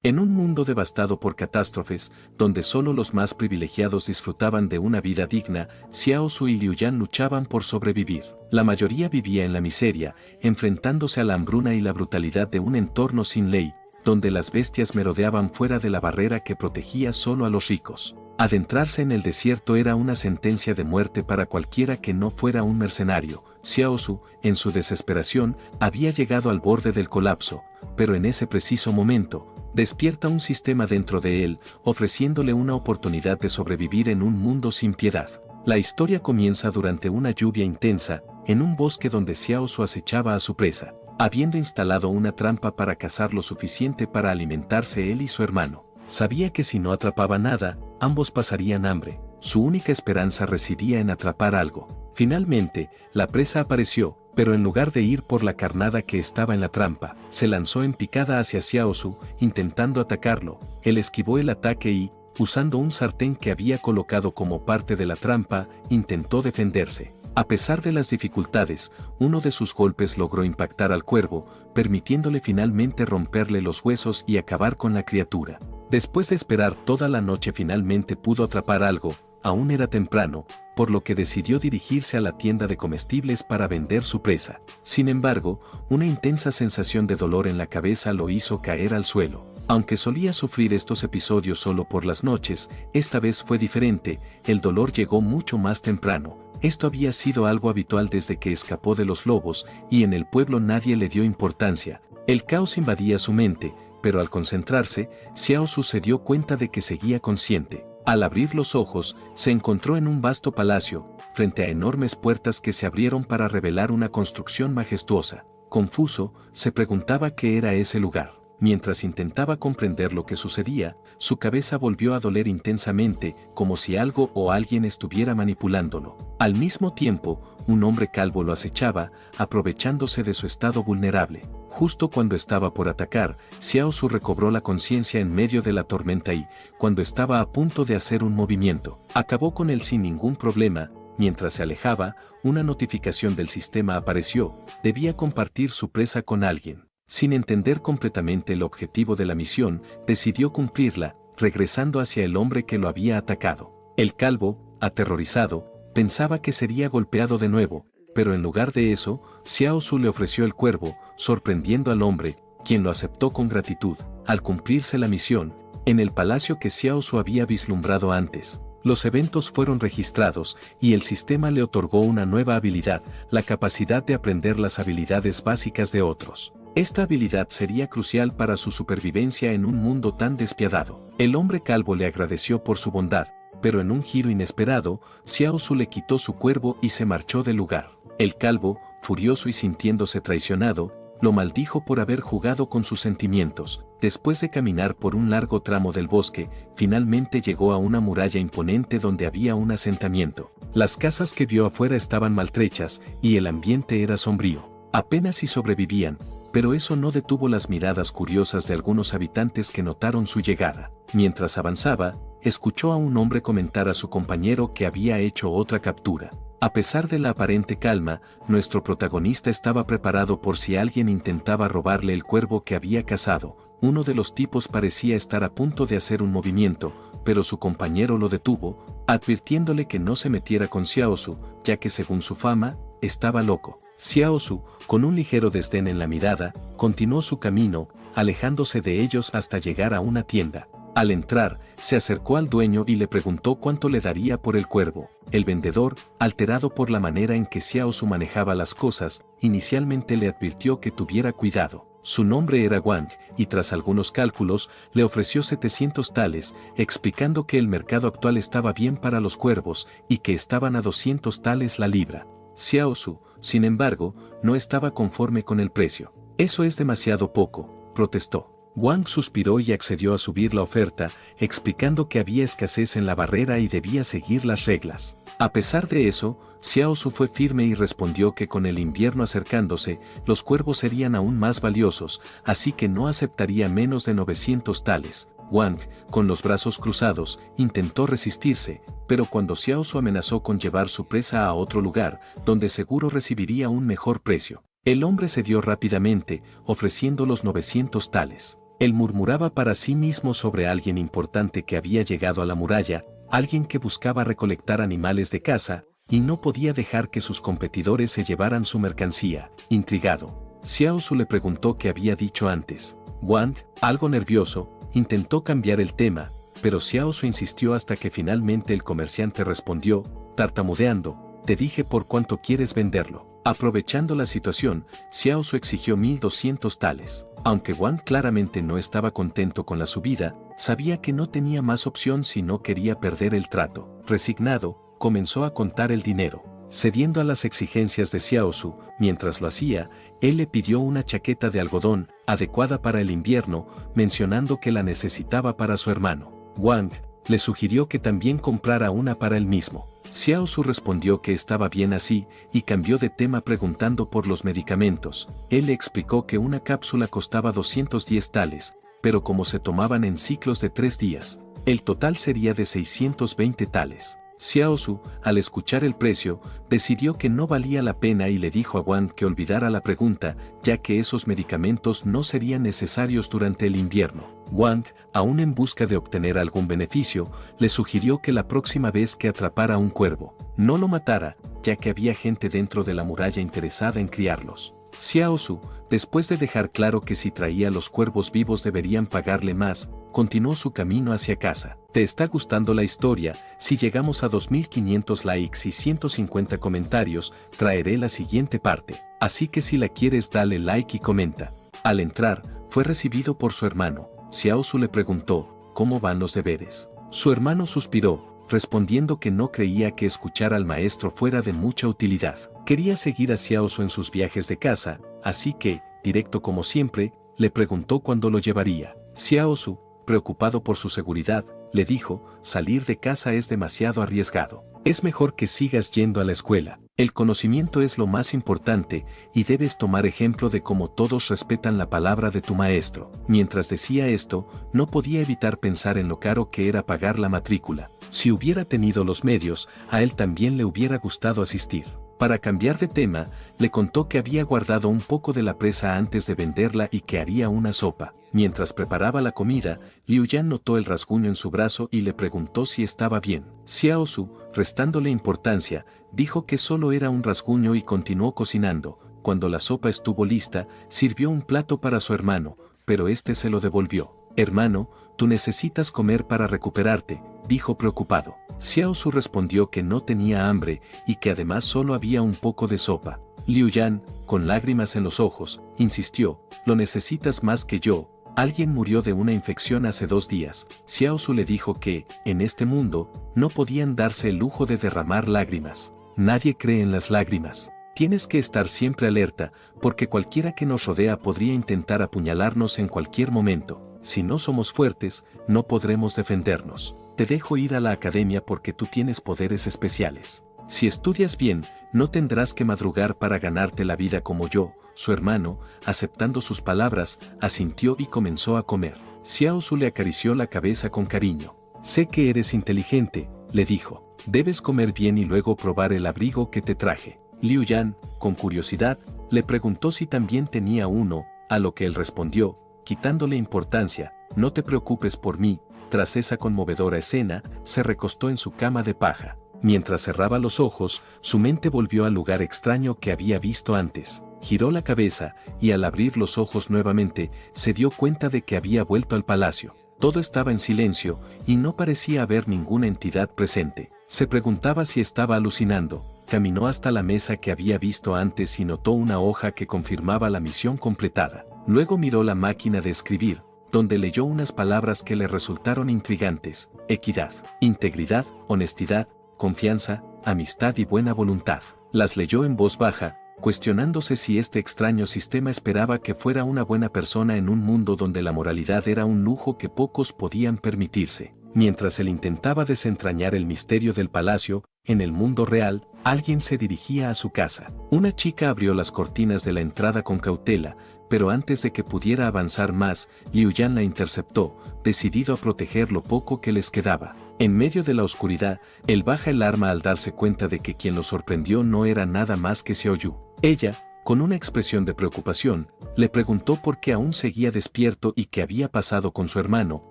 En un mundo devastado por catástrofes, donde solo los más privilegiados disfrutaban de una vida digna, Xiao Su y Liu Yan luchaban por sobrevivir. La mayoría vivía en la miseria, enfrentándose a la hambruna y la brutalidad de un entorno sin ley, donde las bestias merodeaban fuera de la barrera que protegía solo a los ricos. Adentrarse en el desierto era una sentencia de muerte para cualquiera que no fuera un mercenario. Xiao Su, en su desesperación, había llegado al borde del colapso, pero en ese preciso momento, despierta un sistema dentro de él, ofreciéndole una oportunidad de sobrevivir en un mundo sin piedad. La historia comienza durante una lluvia intensa, en un bosque donde Xiao Su acechaba a su presa, habiendo instalado una trampa para cazar lo suficiente para alimentarse él y su hermano. Sabía que si no atrapaba nada, ambos pasarían hambre. Su única esperanza residía en atrapar algo. Finalmente, la presa apareció, pero en lugar de ir por la carnada que estaba en la trampa, se lanzó en picada hacia Xiao Su, intentando atacarlo. Él esquivó el ataque y, usando un sartén que había colocado como parte de la trampa, intentó defenderse. A pesar de las dificultades, uno de sus golpes logró impactar al cuervo, permitiéndole finalmente romperle los huesos y acabar con la criatura. Después de esperar toda la noche finalmente pudo atrapar algo. Aún era temprano, por lo que decidió dirigirse a la tienda de comestibles para vender su presa. Sin embargo, una intensa sensación de dolor en la cabeza lo hizo caer al suelo. Aunque solía sufrir estos episodios solo por las noches, esta vez fue diferente, el dolor llegó mucho más temprano. Esto había sido algo habitual desde que escapó de los lobos, y en el pueblo nadie le dio importancia. El caos invadía su mente, pero al concentrarse, Xiao Su se dio cuenta de que seguía consciente. Al abrir los ojos, se encontró en un vasto palacio, frente a enormes puertas que se abrieron para revelar una construcción majestuosa. Confuso, se preguntaba qué era ese lugar. Mientras intentaba comprender lo que sucedía, su cabeza volvió a doler intensamente, como si algo o alguien estuviera manipulándolo. Al mismo tiempo, un hombre calvo lo acechaba, aprovechándose de su estado vulnerable. Justo cuando estaba por atacar, Xiao Su recobró la conciencia en medio de la tormenta y, cuando estaba a punto de hacer un movimiento, acabó con él sin ningún problema. Mientras se alejaba, una notificación del sistema apareció, debía compartir su presa con alguien. Sin entender completamente el objetivo de la misión, decidió cumplirla, regresando hacia el hombre que lo había atacado. El calvo, aterrorizado, pensaba que sería golpeado de nuevo, pero en lugar de eso, Xiao Su le ofreció el cuervo, sorprendiendo al hombre, quien lo aceptó con gratitud. Al cumplirse la misión, en el palacio que Xiao Su había vislumbrado antes, los eventos fueron registrados y el sistema le otorgó una nueva habilidad, la capacidad de aprender las habilidades básicas de otros. Esta habilidad sería crucial para su supervivencia en un mundo tan despiadado. El hombre calvo le agradeció por su bondad, pero en un giro inesperado, Xiao Su le quitó su cuervo y se marchó del lugar. El calvo, furioso y sintiéndose traicionado, lo maldijo por haber jugado con sus sentimientos. Después de caminar por un largo tramo del bosque, finalmente llegó a una muralla imponente donde había un asentamiento. Las casas que vio afuera estaban maltrechas y el ambiente era sombrío. Apenas si sobrevivían, pero eso no detuvo las miradas curiosas de algunos habitantes que notaron su llegada. Mientras avanzaba, escuchó a un hombre comentar a su compañero que había hecho otra captura. A pesar de la aparente calma, nuestro protagonista estaba preparado por si alguien intentaba robarle el cuervo que había cazado. Uno de los tipos parecía estar a punto de hacer un movimiento, pero su compañero lo detuvo, advirtiéndole que no se metiera con Xiao Su, ya que según su fama, estaba loco. Xiao Su, con un ligero desdén en la mirada, continuó su camino, alejándose de ellos hasta llegar a una tienda. Al entrar, se acercó al dueño y le preguntó cuánto le daría por el cuervo. El vendedor, alterado por la manera en que Xiao Su manejaba las cosas, inicialmente le advirtió que tuviera cuidado. Su nombre era Wang, y tras algunos cálculos, le ofreció 700 tales, explicando que el mercado actual estaba bien para los cuervos y que estaban a 200 tales la libra. Xiao Su, sin embargo, no estaba conforme con el precio. «Eso es demasiado poco», protestó. Wang suspiró y accedió a subir la oferta, explicando que había escasez en la barrera y debía seguir las reglas. A pesar de eso, Xiao Su fue firme y respondió que con el invierno acercándose, los cuervos serían aún más valiosos, así que no aceptaría menos de 900 tales. Wang, con los brazos cruzados, intentó resistirse, pero cuando Xiao Su amenazó con llevar su presa a otro lugar, donde seguro recibiría un mejor precio, el hombre cedió rápidamente, ofreciendo los 900 tales. Él murmuraba para sí mismo sobre alguien importante que había llegado a la muralla, alguien que buscaba recolectar animales de caza, y no podía dejar que sus competidores se llevaran su mercancía. Intrigado, Xiao Su le preguntó qué había dicho antes. Wang, algo nervioso, intentó cambiar el tema, pero Xiao Su insistió hasta que finalmente el comerciante respondió, tartamudeando, te dije por cuánto quieres venderlo. Aprovechando la situación, Xiao Su exigió 1200 tales. Aunque Wang claramente no estaba contento con la subida, sabía que no tenía más opción si no quería perder el trato. Resignado, comenzó a contar el dinero. Cediendo a las exigencias de Xiao Su, mientras lo hacía, él le pidió una chaqueta de algodón, adecuada para el invierno, mencionando que la necesitaba para su hermano. Wang le sugirió que también comprara una para él mismo. Xiao Su respondió que estaba bien así, y cambió de tema preguntando por los medicamentos. Él le explicó que una cápsula costaba 210 tales, pero como se tomaban en ciclos de 3 días, el total sería de 620 tales. Xiao Su, al escuchar el precio, decidió que no valía la pena y le dijo a Wang que olvidara la pregunta, ya que esos medicamentos no serían necesarios durante el invierno. Wang, aún en busca de obtener algún beneficio, le sugirió que la próxima vez que atrapara a un cuervo, no lo matara, ya que había gente dentro de la muralla interesada en criarlos. Xiao Su, después de dejar claro que si traía los cuervos vivos deberían pagarle más, continuó su camino hacia casa. ¿Te está gustando la historia? Si llegamos a 2500 likes y 150 comentarios, traeré la siguiente parte. Así que si la quieres dale like y comenta. Al entrar, fue recibido por su hermano. Xiao Su le preguntó, ¿cómo van los deberes? Su hermano suspiró, respondiendo que no creía que escuchar al maestro fuera de mucha utilidad. Quería seguir a Xiao Su en sus viajes de caza, así que, directo como siempre, le preguntó cuándo lo llevaría. Xiao Su, preocupado por su seguridad, le dijo, salir de casa es demasiado arriesgado. Es mejor que sigas yendo a la escuela. El conocimiento es lo más importante, y debes tomar ejemplo de cómo todos respetan la palabra de tu maestro. Mientras decía esto, no podía evitar pensar en lo caro que era pagar la matrícula. Si hubiera tenido los medios, a él también le hubiera gustado asistir. Para cambiar de tema, le contó que había guardado un poco de la presa antes de venderla y que haría una sopa. Mientras preparaba la comida, Liu Yan notó el rasguño en su brazo y le preguntó si estaba bien. Xiao Su, restándole importancia, dijo que solo era un rasguño y continuó cocinando. Cuando la sopa estuvo lista, sirvió un plato para su hermano, pero este se lo devolvió. Hermano, tú necesitas comer para recuperarte, dijo preocupado. Xiao Su respondió que no tenía hambre y que además solo había un poco de sopa. Liu Yan, con lágrimas en los ojos, insistió, lo necesitas más que yo. Alguien murió de una infección hace 2 días. Xiao Su le dijo que, en este mundo, no podían darse el lujo de derramar lágrimas. Nadie cree en las lágrimas. Tienes que estar siempre alerta, porque cualquiera que nos rodea podría intentar apuñalarnos en cualquier momento. Si no somos fuertes, no podremos defendernos. Te dejo ir a la academia porque tú tienes poderes especiales. Si estudias bien, no tendrás que madrugar para ganarte la vida como yo. Su hermano, aceptando sus palabras, asintió y comenzó a comer. Xiao Su le acarició la cabeza con cariño. Sé que eres inteligente, le dijo. Debes comer bien y luego probar el abrigo que te traje. Liu Yan, con curiosidad, le preguntó si también tenía uno, a lo que él respondió, quitándole importancia, no te preocupes por mí. Tras esa conmovedora escena, se recostó en su cama de paja. Mientras cerraba los ojos, su mente volvió al lugar extraño que había visto antes. Giró la cabeza, y al abrir los ojos nuevamente, se dio cuenta de que había vuelto al palacio. Todo estaba en silencio, y no parecía haber ninguna entidad presente. Se preguntaba si estaba alucinando. Caminó hasta la mesa que había visto antes y notó una hoja que confirmaba la misión completada. Luego miró la máquina de escribir, donde leyó unas palabras que le resultaron intrigantes: equidad, integridad, honestidad, confianza, amistad y buena voluntad. Las leyó en voz baja, cuestionándose si este extraño sistema esperaba que fuera una buena persona en un mundo donde la moralidad era un lujo que pocos podían permitirse. Mientras él intentaba desentrañar el misterio del palacio, en el mundo real, alguien se dirigía a su casa. Una chica abrió las cortinas de la entrada con cautela, pero antes de que pudiera avanzar más, Liu Yan la interceptó, decidido a proteger lo poco que les quedaba. En medio de la oscuridad, él baja el arma al darse cuenta de que quien lo sorprendió no era nada más que Xiao Yu. Ella, Con una expresión de preocupación, le preguntó por qué aún seguía despierto y qué había pasado con su hermano,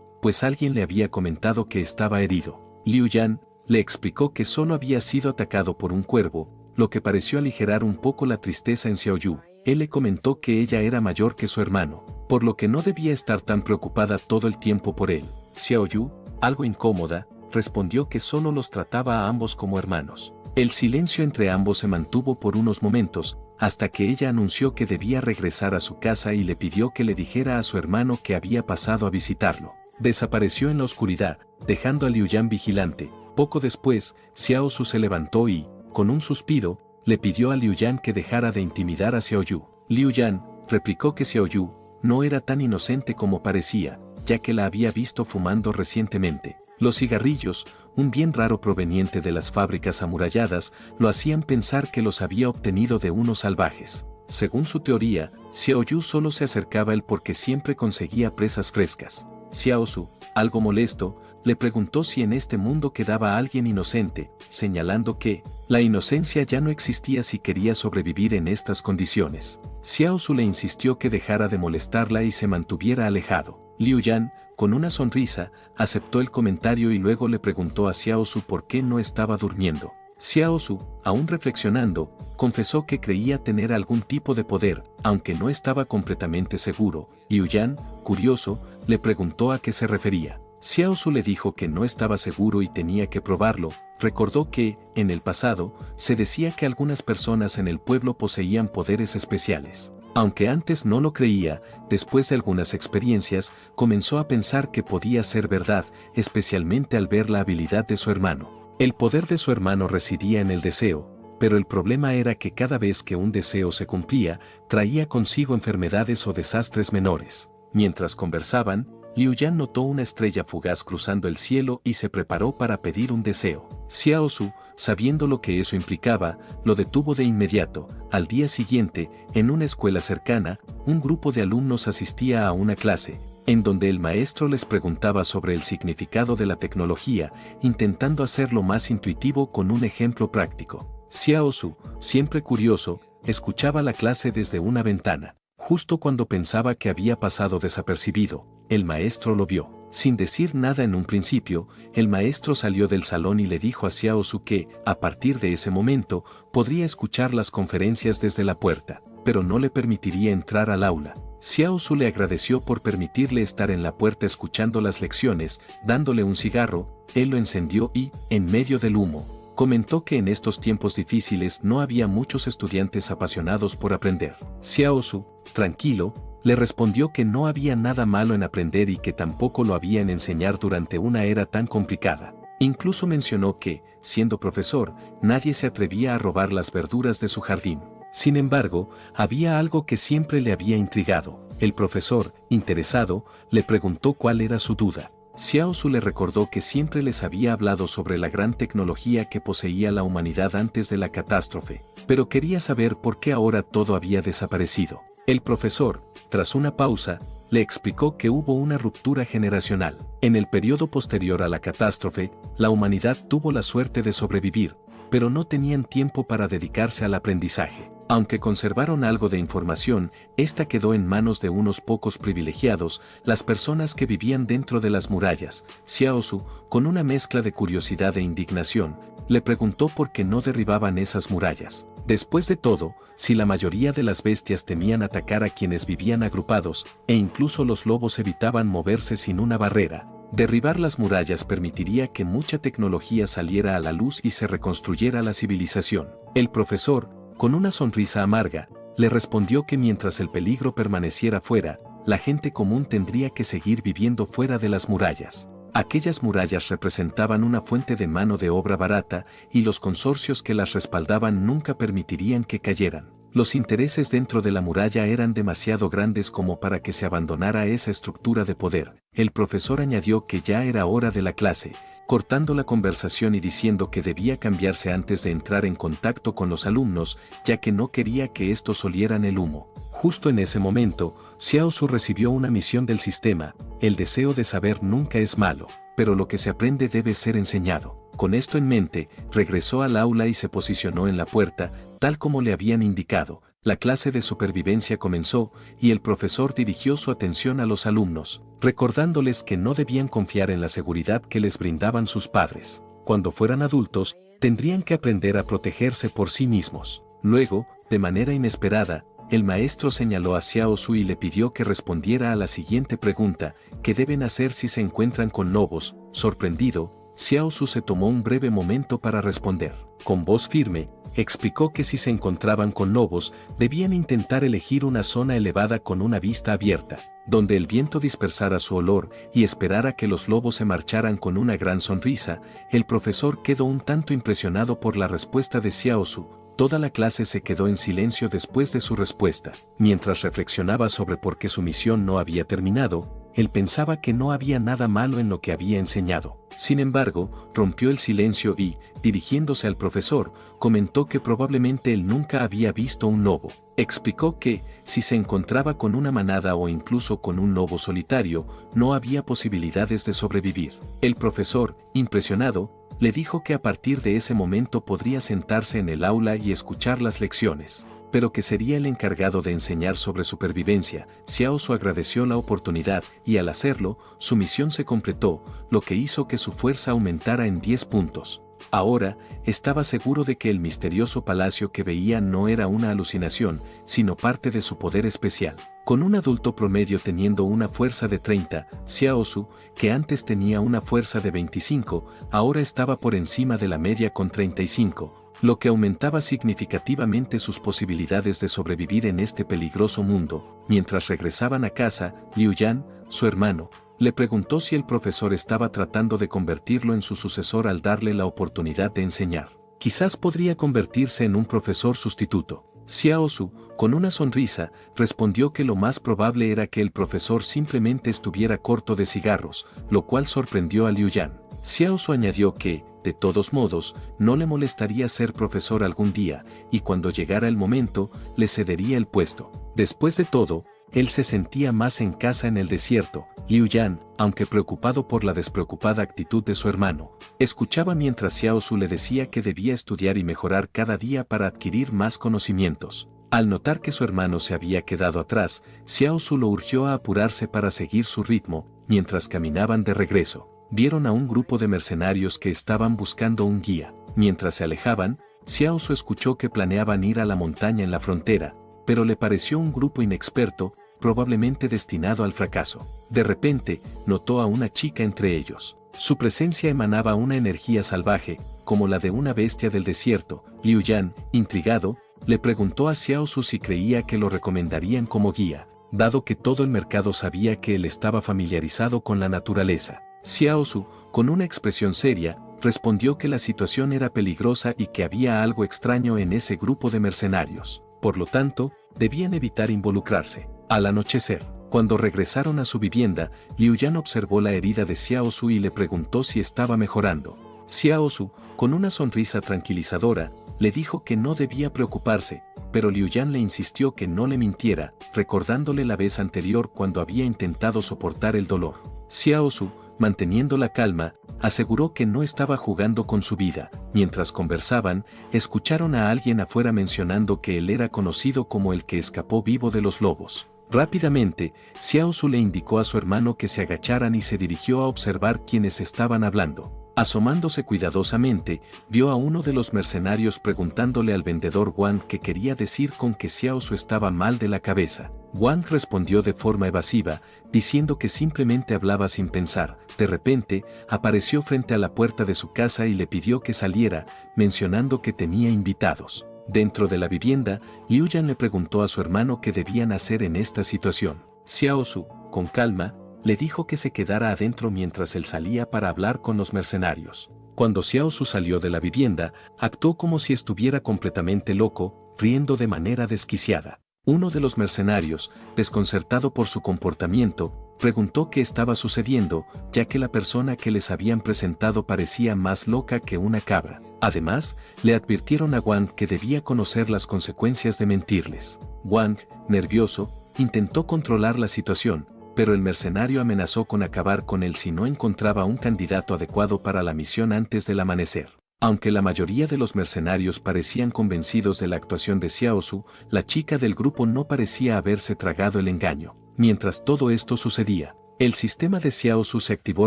pues alguien le había comentado que estaba herido. Liu Yan le explicó que solo había sido atacado por un cuervo, lo que pareció aligerar un poco la tristeza en Xiaoyu. Él le comentó que ella era mayor que su hermano, por lo que no debía estar tan preocupada todo el tiempo por él. Xiaoyu, algo incómoda, respondió que solo los trataba a ambos como hermanos. El silencio entre ambos se mantuvo por unos momentos, hasta que ella anunció que debía regresar a su casa y le pidió que le dijera a su hermano que había pasado a visitarlo. Desapareció en la oscuridad, dejando a Liu Yan vigilante. Poco después, Xiao Su se levantó y, con un suspiro, le pidió a Liu Yan que dejara de intimidar a Xiaoyu. Liu Yan replicó que Xiaoyu no era tan inocente como parecía, ya que la había visto fumando recientemente. Los cigarrillos, un bien raro proveniente de las fábricas amuralladas, lo hacían pensar que los había obtenido de unos salvajes. Según su teoría, Xiaoyu solo se acercaba a él porque siempre conseguía presas frescas. Xiao Su, algo molesto, le preguntó si en este mundo quedaba alguien inocente, señalando que la inocencia ya no existía si quería sobrevivir en estas condiciones. Xiao Su le insistió que dejara de molestarla y se mantuviera alejado. Liu Yan, con una sonrisa, aceptó el comentario y luego le preguntó a Xiao Su por qué no estaba durmiendo. Xiao Su, aún reflexionando, confesó que creía tener algún tipo de poder, aunque no estaba completamente seguro. Liu Yan, curioso, le preguntó a qué se refería. Xiao Su le dijo que no estaba seguro y tenía que probarlo. Recordó que, en el pasado, se decía que algunas personas en el pueblo poseían poderes especiales. Aunque antes no lo creía, después de algunas experiencias, comenzó a pensar que podía ser verdad, especialmente al ver la habilidad de su hermano. El poder de su hermano residía en el deseo, pero el problema era que cada vez que un deseo se cumplía, traía consigo enfermedades o desastres menores. Mientras conversaban, Liu Yan notó una estrella fugaz cruzando el cielo y se preparó para pedir un deseo. Xiao Su, sabiendo lo que eso implicaba, lo detuvo de inmediato. Al día siguiente, en una escuela cercana, un grupo de alumnos asistía a una clase, en donde el maestro les preguntaba sobre el significado de la tecnología, intentando hacerlo más intuitivo con un ejemplo práctico. Xiao Su, siempre curioso, escuchaba la clase desde una ventana. Justo cuando pensaba que había pasado desapercibido, el maestro lo vio. Sin decir nada en un principio, el maestro salió del salón y le dijo a Xiao Su que, a partir de ese momento, podría escuchar las conferencias desde la puerta, pero no le permitiría entrar al aula. Xiao Su le agradeció por permitirle estar en la puerta escuchando las lecciones, dándole un cigarro. Él lo encendió y, en medio del humo, comentó que en estos tiempos difíciles no había muchos estudiantes apasionados por aprender. Xiao Su, tranquilo, le respondió que no había nada malo en aprender y que tampoco lo había en enseñar durante una era tan complicada. Incluso mencionó que, siendo profesor, nadie se atrevía a robar las verduras de su jardín. Sin embargo, había algo que siempre le había intrigado. El profesor, interesado, le preguntó cuál era su duda. Xiao Su le recordó que siempre les había hablado sobre la gran tecnología que poseía la humanidad antes de la catástrofe, pero quería saber por qué ahora todo había desaparecido. El profesor, tras una pausa, le explicó que hubo una ruptura generacional. En el periodo posterior a la catástrofe, la humanidad tuvo la suerte de sobrevivir, pero no tenían tiempo para dedicarse al aprendizaje. Aunque conservaron algo de información, esta quedó en manos de unos pocos privilegiados, las personas que vivían dentro de las murallas. Xiao Su, con una mezcla de curiosidad e indignación, le preguntó por qué no derribaban esas murallas. Después de todo, si la mayoría de las bestias temían atacar a quienes vivían agrupados, e incluso los lobos evitaban moverse sin una barrera, derribar las murallas permitiría que mucha tecnología saliera a la luz y se reconstruyera la civilización. El profesor, con una sonrisa amarga, le respondió que mientras el peligro permaneciera fuera, la gente común tendría que seguir viviendo fuera de las murallas. Aquellas murallas representaban una fuente de mano de obra barata y los consorcios que las respaldaban nunca permitirían que cayeran. Los intereses dentro de la muralla eran demasiado grandes como para que se abandonara esa estructura de poder. El profesor añadió que ya era hora de la clase, cortando la conversación y diciendo que debía cambiarse antes de entrar en contacto con los alumnos, ya que no quería que estos olieran el humo. Justo en ese momento, Xiao Su recibió una misión del sistema. El deseo de saber nunca es malo, pero lo que se aprende debe ser enseñado. Con esto en mente, regresó al aula y se posicionó en la puerta, tal como le habían indicado. La clase de supervivencia comenzó y el profesor dirigió su atención a los alumnos, recordándoles que no debían confiar en la seguridad que les brindaban sus padres. Cuando fueran adultos, tendrían que aprender a protegerse por sí mismos. Luego, de manera inesperada, el maestro señaló a Xiao Su y le pidió que respondiera a la siguiente pregunta: ¿qué deben hacer si se encuentran con lobos? Sorprendido, Xiao Su se tomó un breve momento para responder. Con voz firme, explicó que si se encontraban con lobos, debían intentar elegir una zona elevada con una vista abierta, donde el viento dispersara su olor y esperar a que los lobos se marcharan con una gran sonrisa. El profesor quedó un tanto impresionado por la respuesta de Xiao Su. Toda la clase se quedó en silencio después de su respuesta. Mientras reflexionaba sobre por qué su misión no había terminado, él pensaba que no había nada malo en lo que había enseñado. Sin embargo, rompió el silencio y, dirigiéndose al profesor, comentó que probablemente él nunca había visto un lobo. Explicó que, si se encontraba con una manada o incluso con un lobo solitario, no había posibilidades de sobrevivir. El profesor, impresionado, le dijo que a partir de ese momento podría sentarse en el aula y escuchar las lecciones, pero que sería el encargado de enseñar sobre supervivencia. Xiao Su agradeció la oportunidad y al hacerlo, su misión se completó, lo que hizo que su fuerza aumentara en 10 puntos. Ahora, estaba seguro de que el misterioso palacio que veía no era una alucinación, sino parte de su poder especial. Con un adulto promedio teniendo una fuerza de 30, Xiao Su, que antes tenía una fuerza de 25, ahora estaba por encima de la media con 35. Lo que aumentaba significativamente sus posibilidades de sobrevivir en este peligroso mundo. Mientras regresaban a casa, Liu Yan, su hermano, le preguntó si el profesor estaba tratando de convertirlo en su sucesor al darle la oportunidad de enseñar. Quizás podría convertirse en un profesor sustituto. Xiao Su, con una sonrisa, respondió que lo más probable era que el profesor simplemente estuviera corto de cigarros, lo cual sorprendió a Liu Yan. Xiao Su añadió que, de todos modos, no le molestaría ser profesor algún día, y cuando llegara el momento, le cedería el puesto. Después de todo, él se sentía más en casa en el desierto. Liu Yan, aunque preocupado por la despreocupada actitud de su hermano, escuchaba mientras Xiao Su le decía que debía estudiar y mejorar cada día para adquirir más conocimientos. Al notar que su hermano se había quedado atrás, Xiao Su lo urgió a apurarse para seguir su ritmo. Mientras caminaban de regreso, vieron a un grupo de mercenarios que estaban buscando un guía. Mientras se alejaban, Xiao Su escuchó que planeaban ir a la montaña en la frontera, pero le pareció un grupo inexperto, probablemente destinado al fracaso. De repente, notó a una chica entre ellos. Su presencia emanaba una energía salvaje, como la de una bestia del desierto. Liu Yan, intrigado, le preguntó a Xiao Su si creía que lo recomendarían como guía, dado que todo el mercado sabía que él estaba familiarizado con la naturaleza. Xiao Su, con una expresión seria, respondió que la situación era peligrosa y que había algo extraño en ese grupo de mercenarios. Por lo tanto, debían evitar involucrarse. Al anochecer, cuando regresaron a su vivienda, Liu Yan observó la herida de Xiao Su y le preguntó si estaba mejorando. Xiao Su, con una sonrisa tranquilizadora, le dijo que no debía preocuparse, pero Liu Yan le insistió que no le mintiera, recordándole la vez anterior cuando había intentado soportar el dolor. Xiao Su, manteniendo la calma, aseguró que no estaba jugando con su vida. Mientras conversaban, escucharon a alguien afuera mencionando que él era conocido como el que escapó vivo de los lobos. Rápidamente, Xiao Su le indicó a su hermano que se agacharan y se dirigió a observar quiénes estaban hablando. Asomándose cuidadosamente, vio a uno de los mercenarios preguntándole al vendedor Wang qué quería decir con que Xiao Su estaba mal de la cabeza. Wang respondió de forma evasiva, diciendo que simplemente hablaba sin pensar. De repente, apareció frente a la puerta de su casa y le pidió que saliera, mencionando que tenía invitados. Dentro de la vivienda, Liu Yan le preguntó a su hermano qué debían hacer en esta situación. Xiao Su, con calma, le dijo que se quedara adentro mientras él salía para hablar con los mercenarios. Cuando Xiao Su salió de la vivienda, actuó como si estuviera completamente loco, riendo de manera desquiciada. Uno de los mercenarios, desconcertado por su comportamiento, preguntó qué estaba sucediendo, ya que la persona que les habían presentado parecía más loca que una cabra. Además, le advirtieron a Wang que debía conocer las consecuencias de mentirles. Wang, nervioso, intentó controlar la situación, pero el mercenario amenazó con acabar con él si no encontraba un candidato adecuado para la misión antes del amanecer. Aunque la mayoría de los mercenarios parecían convencidos de la actuación de Xiaosu, la chica del grupo no parecía haberse tragado el engaño. Mientras todo esto sucedía, el sistema de Xiaosu se activó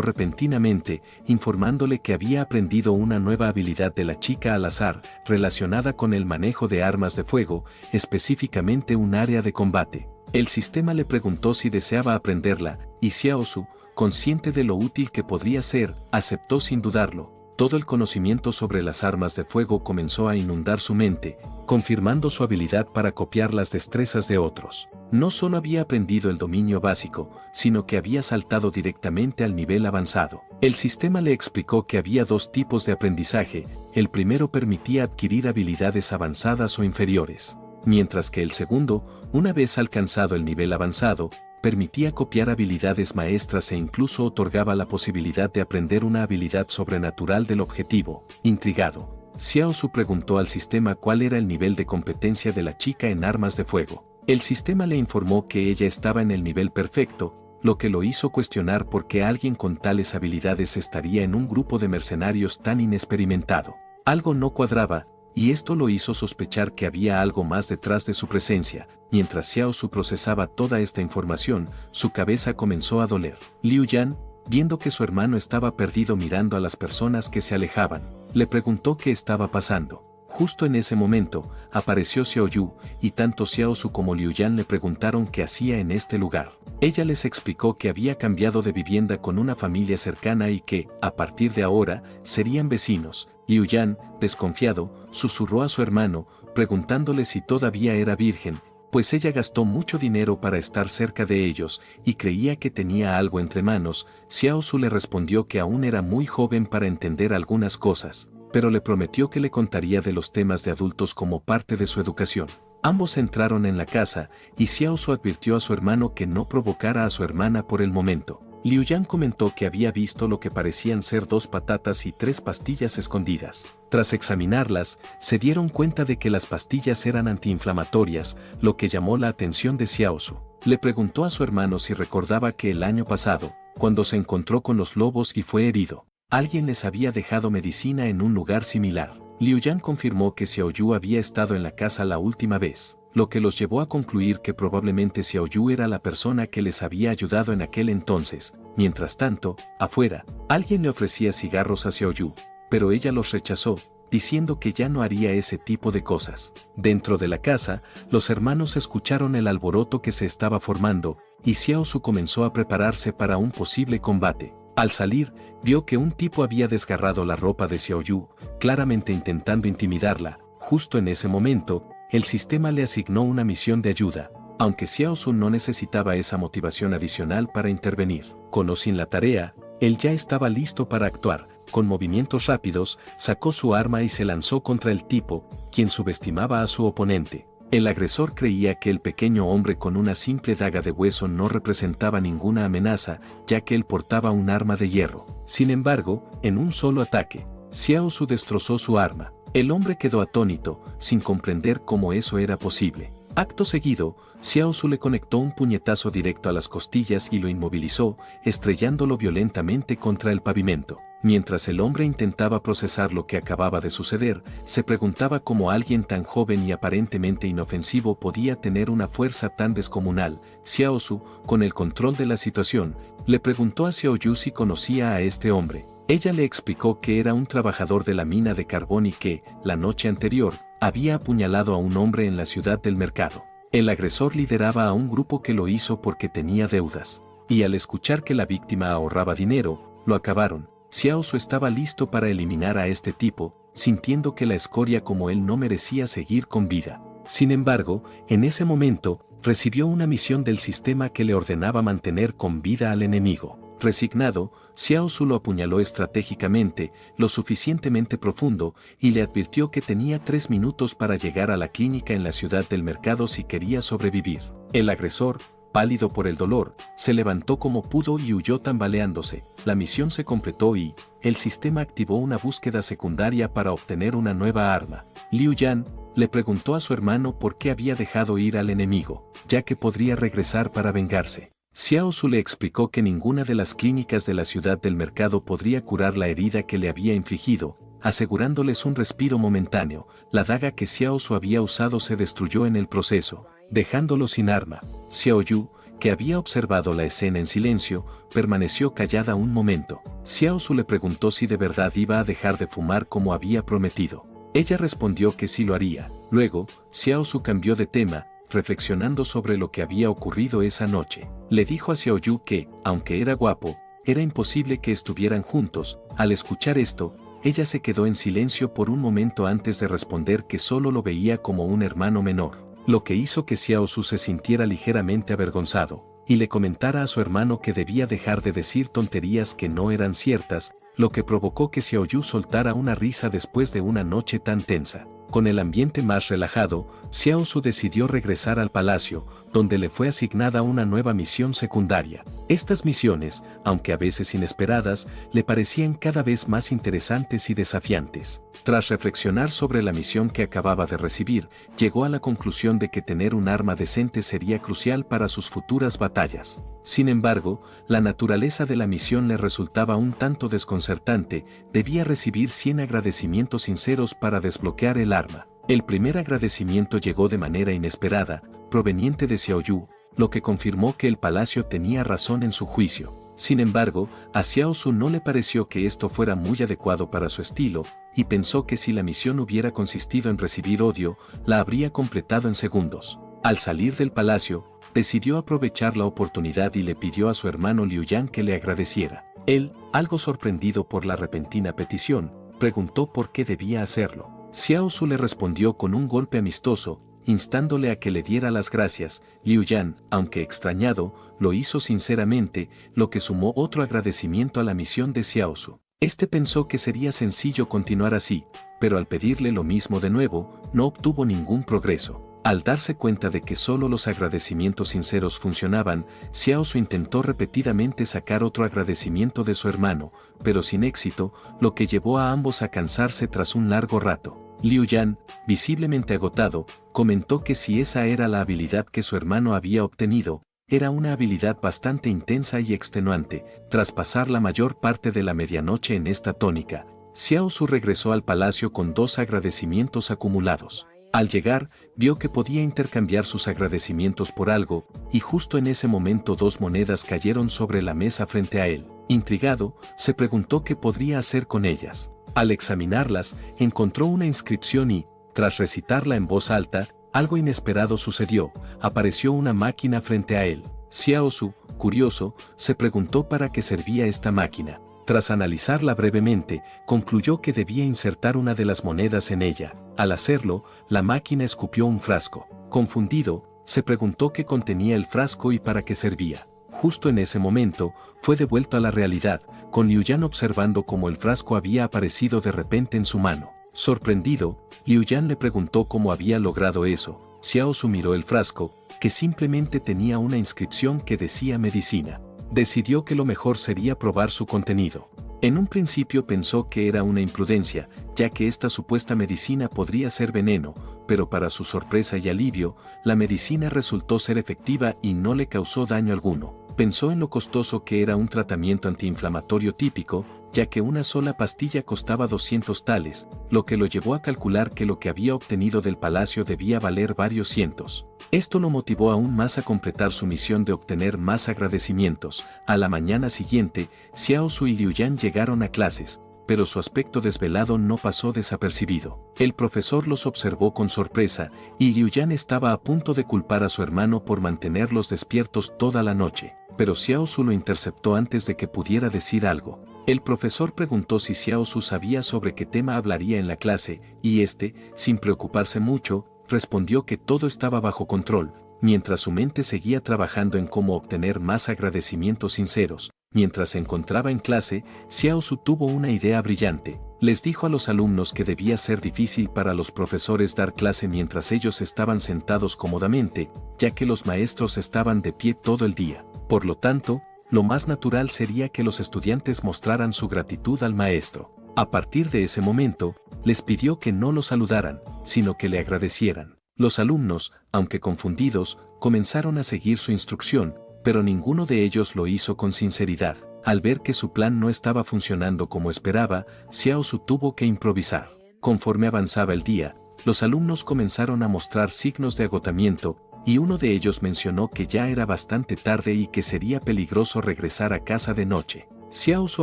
repentinamente, informándole que había aprendido una nueva habilidad de la chica al azar, relacionada con el manejo de armas de fuego, específicamente un área de combate. El sistema le preguntó si deseaba aprenderla, y Xiaosu, consciente de lo útil que podría ser, aceptó sin dudarlo. Todo el conocimiento sobre las armas de fuego comenzó a inundar su mente, confirmando su habilidad para copiar las destrezas de otros. No solo había aprendido el dominio básico, sino que había saltado directamente al nivel avanzado. El sistema le explicó que había dos tipos de aprendizaje, el primero permitía adquirir habilidades avanzadas o inferiores, mientras que el segundo, una vez alcanzado el nivel avanzado, permitía copiar habilidades maestras e incluso otorgaba la posibilidad de aprender una habilidad sobrenatural del objetivo. Intrigado, Xiaosu preguntó al sistema cuál era el nivel de competencia de la chica en armas de fuego. El sistema le informó que ella estaba en el nivel perfecto, lo que lo hizo cuestionar por qué alguien con tales habilidades estaría en un grupo de mercenarios tan inexperimentado. Algo no cuadraba, y esto lo hizo sospechar que había algo más detrás de su presencia. Mientras Xiaosu procesaba toda esta información, su cabeza comenzó a doler. Liu Yan, viendo que su hermano estaba perdido mirando a las personas que se alejaban, le preguntó qué estaba pasando. Justo en ese momento, apareció Xiaoyu, y tanto Xiaosu como Liu Yan le preguntaron qué hacía en este lugar. Ella les explicó que había cambiado de vivienda con una familia cercana y que, a partir de ahora, serían vecinos. Liu Yan, desconfiado, susurró a su hermano, preguntándole si todavía era virgen, pues ella gastó mucho dinero para estar cerca de ellos, y creía que tenía algo entre manos. Xiaosu le respondió que aún era muy joven para entender algunas cosas, pero le prometió que le contaría de los temas de adultos como parte de su educación. Ambos entraron en la casa, y Xiaosu advirtió a su hermano que no provocara a su hermana por el momento. Liu Yan comentó que había visto lo que parecían ser 2 patatas y 3 pastillas escondidas. Tras examinarlas, se dieron cuenta de que las pastillas eran antiinflamatorias, lo que llamó la atención de Xiaosu. Le preguntó a su hermano si recordaba que el año pasado, cuando se encontró con los lobos y fue herido, alguien les había dejado medicina en un lugar similar. Liu Yan confirmó que Xiaoyu había estado en la casa la última vez, lo que los llevó a concluir que probablemente Xiaoyu era la persona que les había ayudado en aquel entonces. Mientras tanto, afuera, alguien le ofrecía cigarros a Xiaoyu, pero ella los rechazó, diciendo que ya no haría ese tipo de cosas. Dentro de la casa, los hermanos escucharon el alboroto que se estaba formando, y Xiaosu comenzó a prepararse para un posible combate. Al salir, vio que un tipo había desgarrado la ropa de Xiaoyu, claramente intentando intimidarla. Justo en ese momento, el sistema le asignó una misión de ayuda, aunque Xiaosu no necesitaba esa motivación adicional para intervenir. Con o sin la tarea, él ya estaba listo para actuar. Con movimientos rápidos, sacó su arma y se lanzó contra el tipo, quien subestimaba a su oponente. El agresor creía que el pequeño hombre con una simple daga de hueso no representaba ninguna amenaza, ya que él portaba un arma de hierro. Sin embargo, en un solo ataque, Xiaosu destrozó su arma. El hombre quedó atónito, sin comprender cómo eso era posible. Acto seguido, Xiaosu le conectó un puñetazo directo a las costillas y lo inmovilizó, estrellándolo violentamente contra el pavimento. Mientras el hombre intentaba procesar lo que acababa de suceder, se preguntaba cómo alguien tan joven y aparentemente inofensivo podía tener una fuerza tan descomunal. Xiaosu, con el control de la situación, le preguntó a Xiaoyu si conocía a este hombre. Ella le explicó que era un trabajador de la mina de carbón y que, la noche anterior, había apuñalado a un hombre en la ciudad del mercado. El agresor lideraba a un grupo que lo hizo porque tenía deudas, y al escuchar que la víctima ahorraba dinero, lo acabaron. Xiaosu estaba listo para eliminar a este tipo, sintiendo que la escoria como él no merecía seguir con vida. Sin embargo, en ese momento, recibió una misión del sistema que le ordenaba mantener con vida al enemigo. Resignado, Xiaosu lo apuñaló estratégicamente, lo suficientemente profundo, y le advirtió que tenía 3 minutos para llegar a la clínica en la ciudad del mercado si quería sobrevivir. El agresor, pálido por el dolor, se levantó como pudo y huyó tambaleándose. La misión se completó y, el sistema activó una búsqueda secundaria para obtener una nueva arma. Liu Yan le preguntó a su hermano por qué había dejado ir al enemigo, ya que podría regresar para vengarse. Xiaosu le explicó que ninguna de las clínicas de la ciudad del mercado podría curar la herida que le había infligido, asegurándoles un respiro momentáneo. La daga que Xiao Su había usado se destruyó en el proceso, dejándolo sin arma. Xiao Yu, que había observado la escena en silencio, permaneció callada un momento. Xiao Su le preguntó si de verdad iba a dejar de fumar como había prometido. Ella respondió que sí lo haría. Luego, Xiao Su cambió de tema, reflexionando sobre lo que había ocurrido esa noche. Le dijo a Xiao Yu que, aunque era guapo, era imposible que estuvieran juntos. Al escuchar esto, ella se quedó en silencio por un momento antes de responder que solo lo veía como un hermano menor, lo que hizo que Xiao Su se sintiera ligeramente avergonzado, y le comentara a su hermano que debía dejar de decir tonterías que no eran ciertas, lo que provocó que Xiao Yu soltara una risa después de una noche tan tensa. Con el ambiente más relajado, Xiao Su decidió regresar al palacio, donde le fue asignada una nueva misión secundaria. Estas misiones, aunque a veces inesperadas, le parecían cada vez más interesantes y desafiantes. Tras reflexionar sobre la misión que acababa de recibir, llegó a la conclusión de que tener un arma decente sería crucial para sus futuras batallas. Sin embargo, la naturaleza de la misión le resultaba un tanto desconcertante. Debía recibir 100 agradecimientos sinceros para desbloquear el arma. El primer agradecimiento llegó de manera inesperada, proveniente de Xiao Yu, lo que confirmó que el palacio tenía razón en su juicio. Sin embargo, a Xiao Su no le pareció que esto fuera muy adecuado para su estilo, y pensó que si la misión hubiera consistido en recibir odio, la habría completado en segundos. Al salir del palacio, decidió aprovechar la oportunidad y le pidió a su hermano Liu Yan que le agradeciera. Él, algo sorprendido por la repentina petición, preguntó por qué debía hacerlo. Xiao Su le respondió con un golpe amistoso, instándole a que le diera las gracias. Liu Yan, aunque extrañado, lo hizo sinceramente, lo que sumó otro agradecimiento a la misión de Xiao Su. Este pensó que sería sencillo continuar así, pero al pedirle lo mismo de nuevo, no obtuvo ningún progreso. Al darse cuenta de que solo los agradecimientos sinceros funcionaban, Xiao Su intentó repetidamente sacar otro agradecimiento de su hermano, pero sin éxito, lo que llevó a ambos a cansarse tras un largo rato. Liu Yan, visiblemente agotado, comentó que si esa era la habilidad que su hermano había obtenido, era una habilidad bastante intensa y extenuante. Tras pasar la mayor parte de la medianoche en esta tónica, Xiao Su regresó al palacio con 2 agradecimientos acumulados. Al llegar, vio que podía intercambiar sus agradecimientos por algo, y justo en ese momento 2 monedas cayeron sobre la mesa frente a él. Intrigado, se preguntó qué podría hacer con ellas. Al examinarlas, encontró una inscripción y, tras recitarla en voz alta, algo inesperado sucedió. Apareció una máquina frente a él. Xiao Su, curioso, se preguntó para qué servía esta máquina. Tras analizarla brevemente, concluyó que debía insertar una de las monedas en ella. Al hacerlo, la máquina escupió un frasco. Confundido, se preguntó qué contenía el frasco y para qué servía. Justo en ese momento, fue devuelto a la realidad, con Liu Yan observando cómo el frasco había aparecido de repente en su mano. Sorprendido, Liu Yan le preguntó cómo había logrado eso. Xiao Su miró el frasco, que simplemente tenía una inscripción que decía medicina. Decidió que lo mejor sería probar su contenido. En un principio pensó que era una imprudencia, ya que esta supuesta medicina podría ser veneno, pero para su sorpresa y alivio, la medicina resultó ser efectiva y no le causó daño alguno. Pensó en lo costoso que era un tratamiento antiinflamatorio típico, ya que una sola pastilla costaba 200 tales, lo que lo llevó a calcular que lo que había obtenido del palacio debía valer varios cientos. Esto lo motivó aún más a completar su misión de obtener más agradecimientos. A la mañana siguiente, Xiao Su y Liu Yan llegaron a clases, pero su aspecto desvelado no pasó desapercibido. El profesor los observó con sorpresa, y Liu Yan estaba a punto de culpar a su hermano por mantenerlos despiertos toda la noche, pero Xiao Su lo interceptó antes de que pudiera decir algo. El profesor preguntó si Xiao Su sabía sobre qué tema hablaría en la clase, y este, sin preocuparse mucho, respondió que todo estaba bajo control, mientras su mente seguía trabajando en cómo obtener más agradecimientos sinceros. Mientras se encontraba en clase, Xiao Su tuvo una idea brillante. Les dijo a los alumnos que debía ser difícil para los profesores dar clase mientras ellos estaban sentados cómodamente, ya que los maestros estaban de pie todo el día. Por lo tanto, lo más natural sería que los estudiantes mostraran su gratitud al maestro. A partir de ese momento, les pidió que no lo saludaran, sino que le agradecieran. Los alumnos, aunque confundidos, comenzaron a seguir su instrucción, pero ninguno de ellos lo hizo con sinceridad. Al ver que su plan no estaba funcionando como esperaba, Xiao Su tuvo que improvisar. Conforme avanzaba el día, los alumnos comenzaron a mostrar signos de agotamiento, y uno de ellos mencionó que ya era bastante tarde y que sería peligroso regresar a casa de noche. Xiao Su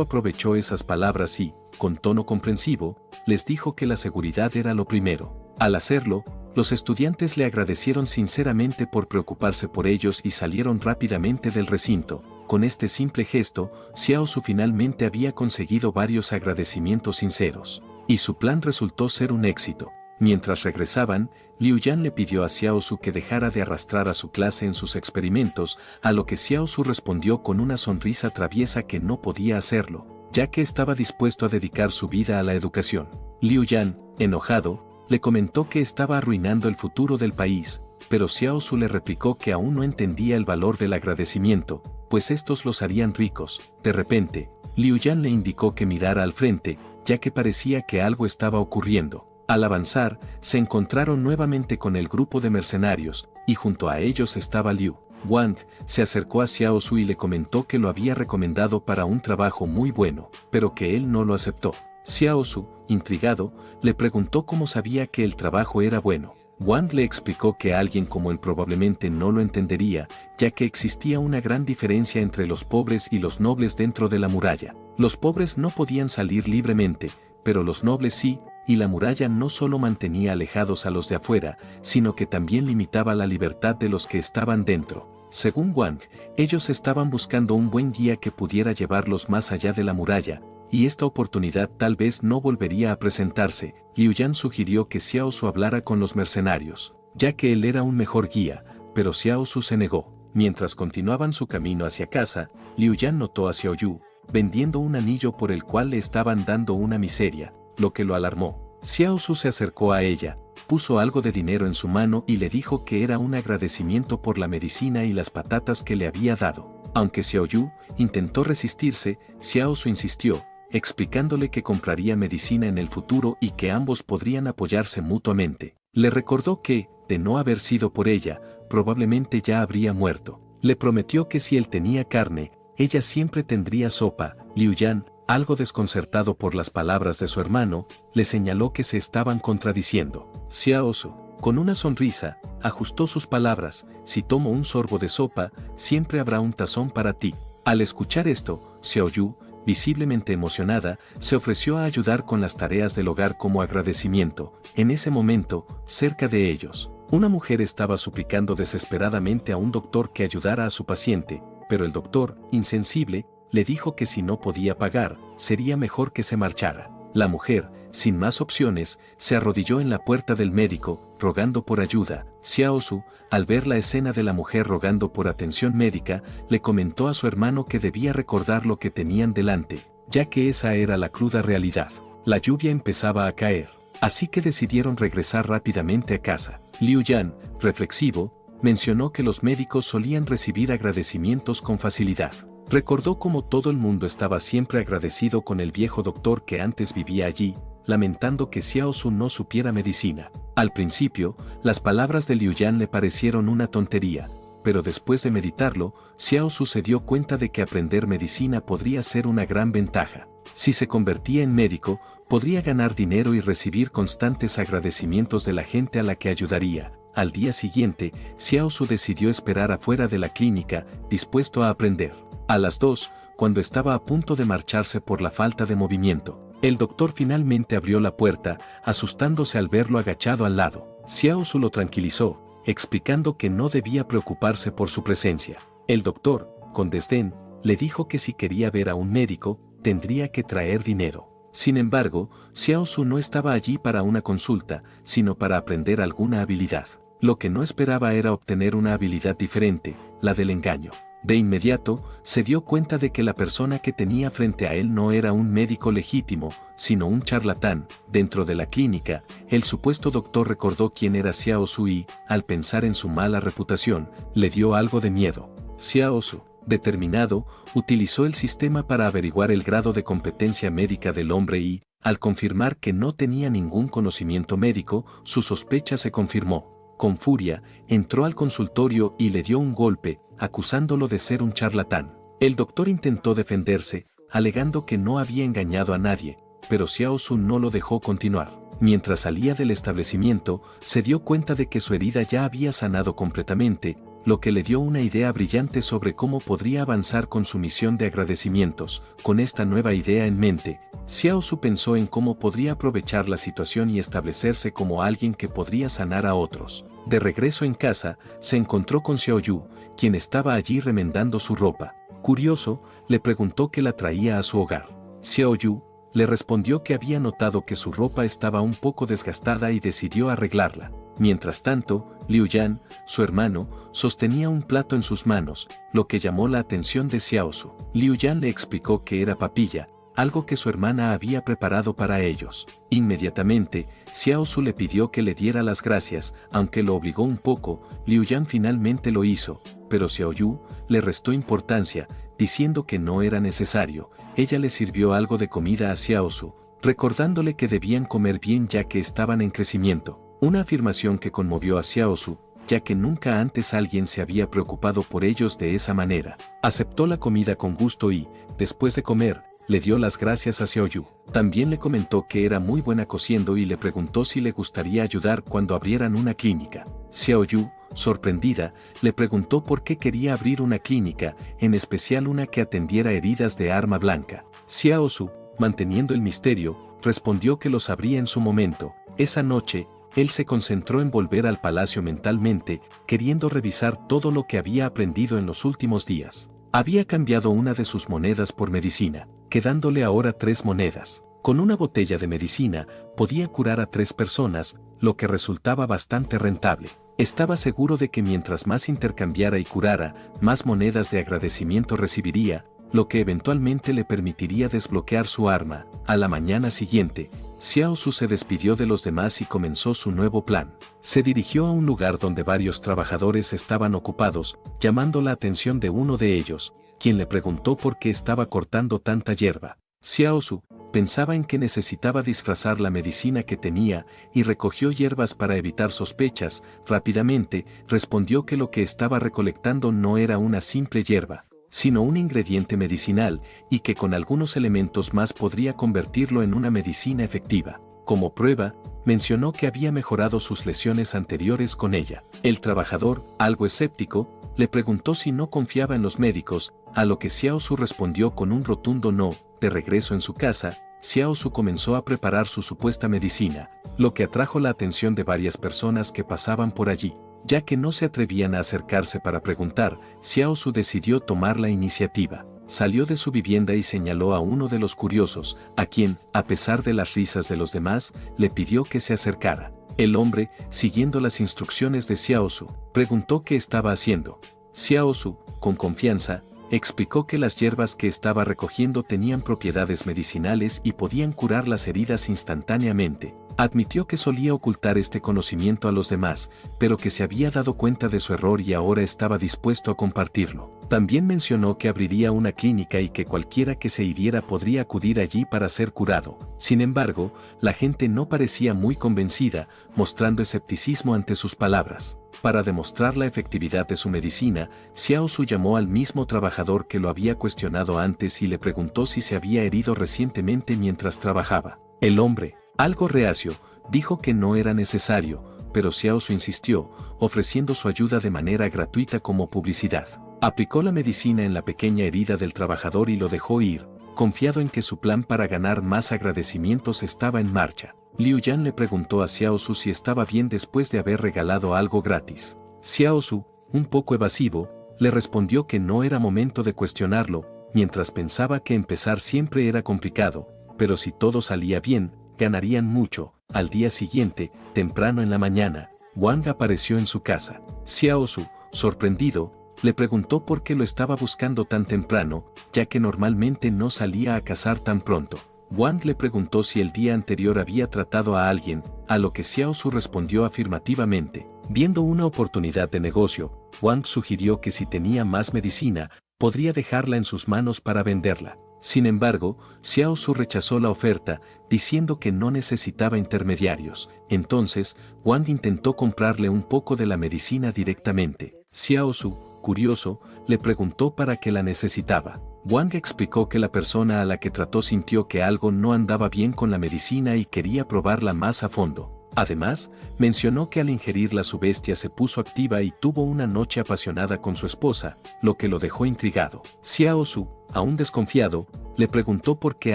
aprovechó esas palabras y, con tono comprensivo, les dijo que la seguridad era lo primero. Al hacerlo, los estudiantes le agradecieron sinceramente por preocuparse por ellos y salieron rápidamente del recinto. Con este simple gesto, Xiao Su finalmente había conseguido varios agradecimientos sinceros, y su plan resultó ser un éxito. Mientras regresaban, Liu Yan le pidió a Xiao Su que dejara de arrastrar a su clase en sus experimentos, a lo que Xiao Su respondió con una sonrisa traviesa que no podía hacerlo, ya que estaba dispuesto a dedicar su vida a la educación. Liu Yan, enojado, le comentó que estaba arruinando el futuro del país, pero Xiao Su le replicó que aún no entendía el valor del agradecimiento, pues estos los harían ricos. De repente, Liu Yan le indicó que mirara al frente, ya que parecía que algo estaba ocurriendo. Al avanzar, se encontraron nuevamente con el grupo de mercenarios, y junto a ellos estaba Liu Wang. Se acercó a Xiao Su y le comentó que lo había recomendado para un trabajo muy bueno, pero que él no lo aceptó. Xiao Su, intrigado, le preguntó cómo sabía que el trabajo era bueno. Wang le explicó que alguien como él probablemente no lo entendería, ya que existía una gran diferencia entre los pobres y los nobles dentro de la muralla. Los pobres no podían salir libremente, pero los nobles sí, y la muralla no solo mantenía alejados a los de afuera, sino que también limitaba la libertad de los que estaban dentro. Según Wang, ellos estaban buscando un buen guía que pudiera llevarlos más allá de la muralla, y esta oportunidad tal vez no volvería a presentarse. Liu Yan sugirió que Xiao Su hablara con los mercenarios, ya que él era un mejor guía, pero Xiao Su se negó. Mientras continuaban su camino hacia casa, Liu Yan notó a Xiao Yu, vendiendo un anillo por el cual le estaban dando una miseria, lo que lo alarmó. Xiao Su se acercó a ella, puso algo de dinero en su mano y le dijo que era un agradecimiento por la medicina y las patatas que le había dado. Aunque Xiao Yu intentó resistirse, Xiao Su insistió, explicándole que compraría medicina en el futuro y que ambos podrían apoyarse mutuamente. Le recordó que, de no haber sido por ella, probablemente ya habría muerto. Le prometió que si él tenía carne, ella siempre tendría sopa. Liu Yan, algo desconcertado por las palabras de su hermano, le señaló que se estaban contradiciendo. Xiao Su, con una sonrisa, ajustó sus palabras: si tomo un sorbo de sopa, siempre habrá un tazón para ti. Al escuchar esto, Xiao Yu, visiblemente emocionada, se ofreció a ayudar con las tareas del hogar como agradecimiento. En ese momento, cerca de ellos, una mujer estaba suplicando desesperadamente a un doctor que ayudara a su paciente, pero el doctor, insensible, le dijo que si no podía pagar, sería mejor que se marchara. La mujer, sin más opciones, se arrodilló en la puerta del médico, rogando por ayuda. Xiao Su, al ver la escena de la mujer rogando por atención médica, le comentó a su hermano que debía recordar lo que tenían delante, ya que esa era la cruda realidad. La lluvia empezaba a caer, así que decidieron regresar rápidamente a casa. Liu Yan, reflexivo, mencionó que los médicos solían recibir agradecimientos con facilidad. Recordó cómo todo el mundo estaba siempre agradecido con el viejo doctor que antes vivía allí, lamentando que Xiao Su no supiera medicina. Al principio, las palabras de Liu Yan le parecieron una tontería, pero después de meditarlo, Xiao Su se dio cuenta de que aprender medicina podría ser una gran ventaja. Si se convertía en médico, podría ganar dinero y recibir constantes agradecimientos de la gente a la que ayudaría. Al día siguiente, Xiao Su decidió esperar afuera de la clínica, dispuesto a aprender. A las 2, cuando estaba a punto de marcharse por la falta de movimiento, el doctor finalmente abrió la puerta, asustándose al verlo agachado al lado. Xiao Su lo tranquilizó, explicando que no debía preocuparse por su presencia. El doctor, con desdén, le dijo que si quería ver a un médico, tendría que traer dinero. Sin embargo, Xiao Su no estaba allí para una consulta, sino para aprender alguna habilidad. Lo que no esperaba era obtener una habilidad diferente, la del engaño. De inmediato, se dio cuenta de que la persona que tenía frente a él no era un médico legítimo, sino un charlatán. Dentro de la clínica, el supuesto doctor recordó quién era Xiao Su y, al pensar en su mala reputación, le dio algo de miedo. Xiao Su, determinado, utilizó el sistema para averiguar el grado de competencia médica del hombre y, al confirmar que no tenía ningún conocimiento médico, su sospecha se confirmó. Con furia, entró al consultorio y le dio un golpe, acusándolo de ser un charlatán. El doctor intentó defenderse, alegando que no había engañado a nadie, pero Xiao Su no lo dejó continuar. Mientras salía del establecimiento, se dio cuenta de que su herida ya había sanado completamente, lo que le dio una idea brillante sobre cómo podría avanzar con su misión de agradecimientos. Con esta nueva idea en mente, Xiao Su pensó en cómo podría aprovechar la situación y establecerse como alguien que podría sanar a otros. De regreso en casa, se encontró con Xiao Yu, quien estaba allí remendando su ropa. Curioso, le preguntó qué la traía a su hogar. Xiao Yu le respondió que había notado que su ropa estaba un poco desgastada y decidió arreglarla. Mientras tanto, Liu Yan, su hermano, sostenía un plato en sus manos, lo que llamó la atención de Xiao Su. Liu Yan le explicó que era papilla, algo que su hermana había preparado para ellos. Inmediatamente, Xiao Su le pidió que le diera las gracias, aunque lo obligó un poco. Liu Yan finalmente lo hizo, pero Xiao Yu le restó importancia, diciendo que no era necesario. Ella le sirvió algo de comida a Xiao Su, recordándole que debían comer bien ya que estaban en crecimiento. Una afirmación que conmovió a Xiao Su, ya que nunca antes alguien se había preocupado por ellos de esa manera. Aceptó la comida con gusto y, después de comer, le dio las gracias a Xiao Yu. También le comentó que era muy buena cosiendo y le preguntó si le gustaría ayudar cuando abrieran una clínica. Xiao Yu, sorprendida, le preguntó por qué quería abrir una clínica, en especial una que atendiera heridas de arma blanca. Xiao Su, manteniendo el misterio, respondió que lo sabría en su momento. Esa noche, él se concentró en volver al palacio mentalmente, queriendo revisar todo lo que había aprendido en los últimos días. Había cambiado una de sus monedas por medicina, quedándole ahora 3 monedas. Con una botella de medicina, podía curar a 3 personas, lo que resultaba bastante rentable. Estaba seguro de que mientras más intercambiara y curara, más monedas de agradecimiento recibiría, lo que eventualmente le permitiría desbloquear su arma. A la mañana siguiente, Xiao Su se despidió de los demás y comenzó su nuevo plan. Se dirigió a un lugar donde varios trabajadores estaban ocupados, llamando la atención de uno de ellos, quien le preguntó por qué estaba cortando tanta hierba. Xiao Su pensaba en que necesitaba disfrazar la medicina que tenía y recogió hierbas para evitar sospechas. Rápidamente respondió que lo que estaba recolectando no era una simple hierba, sino un ingrediente medicinal, y que con algunos elementos más podría convertirlo en una medicina efectiva. Como prueba, mencionó que había mejorado sus lesiones anteriores con ella. El trabajador, algo escéptico, le preguntó si no confiaba en los médicos, a lo que Xiao Su respondió con un rotundo no. De regreso en su casa, Xiao Su comenzó a preparar su supuesta medicina, lo que atrajo la atención de varias personas que pasaban por allí. Ya que no se atrevían a acercarse para preguntar, Xiao Su decidió tomar la iniciativa. Salió de su vivienda y señaló a uno de los curiosos, a quien, a pesar de las risas de los demás, le pidió que se acercara. El hombre, siguiendo las instrucciones de Xiao Su, preguntó qué estaba haciendo. Xiao Su, con confianza, explicó que las hierbas que estaba recogiendo tenían propiedades medicinales y podían curar las heridas instantáneamente. Admitió que solía ocultar este conocimiento a los demás, pero que se había dado cuenta de su error y ahora estaba dispuesto a compartirlo. También mencionó que abriría una clínica y que cualquiera que se hiriera podría acudir allí para ser curado. Sin embargo, la gente no parecía muy convencida, mostrando escepticismo ante sus palabras. Para demostrar la efectividad de su medicina, Xiao Su llamó al mismo trabajador que lo había cuestionado antes y le preguntó si se había herido recientemente mientras trabajaba. El hombre, algo reacio, dijo que no era necesario, pero Xiao Su insistió, ofreciendo su ayuda de manera gratuita como publicidad. Aplicó la medicina en la pequeña herida del trabajador y lo dejó ir, confiado en que su plan para ganar más agradecimientos estaba en marcha. Liu Yan le preguntó a Xiao Su si estaba bien después de haber regalado algo gratis. Xiao Su, un poco evasivo, le respondió que no era momento de cuestionarlo, mientras pensaba que empezar siempre era complicado, pero si todo salía bien, ganarían mucho. Al día siguiente, temprano en la mañana, Wang apareció en su casa. Xiao Su, sorprendido, le preguntó por qué lo estaba buscando tan temprano, ya que normalmente no salía a cazar tan pronto. Wang le preguntó si el día anterior había tratado a alguien, a lo que Xiao Su respondió afirmativamente. Viendo una oportunidad de negocio, Wang sugirió que si tenía más medicina, podría dejarla en sus manos para venderla. Sin embargo, Xiao Su rechazó la oferta, diciendo que no necesitaba intermediarios. Entonces, Wang intentó comprarle un poco de la medicina directamente. Xiao Su, curioso, le preguntó para qué la necesitaba. Wang explicó que la persona a la que trató sintió que algo no andaba bien con la medicina y quería probarla más a fondo. Además, mencionó que al ingerirla su bestia se puso activa y tuvo una noche apasionada con su esposa, lo que lo dejó intrigado. Xiao Su, aún desconfiado, le preguntó por qué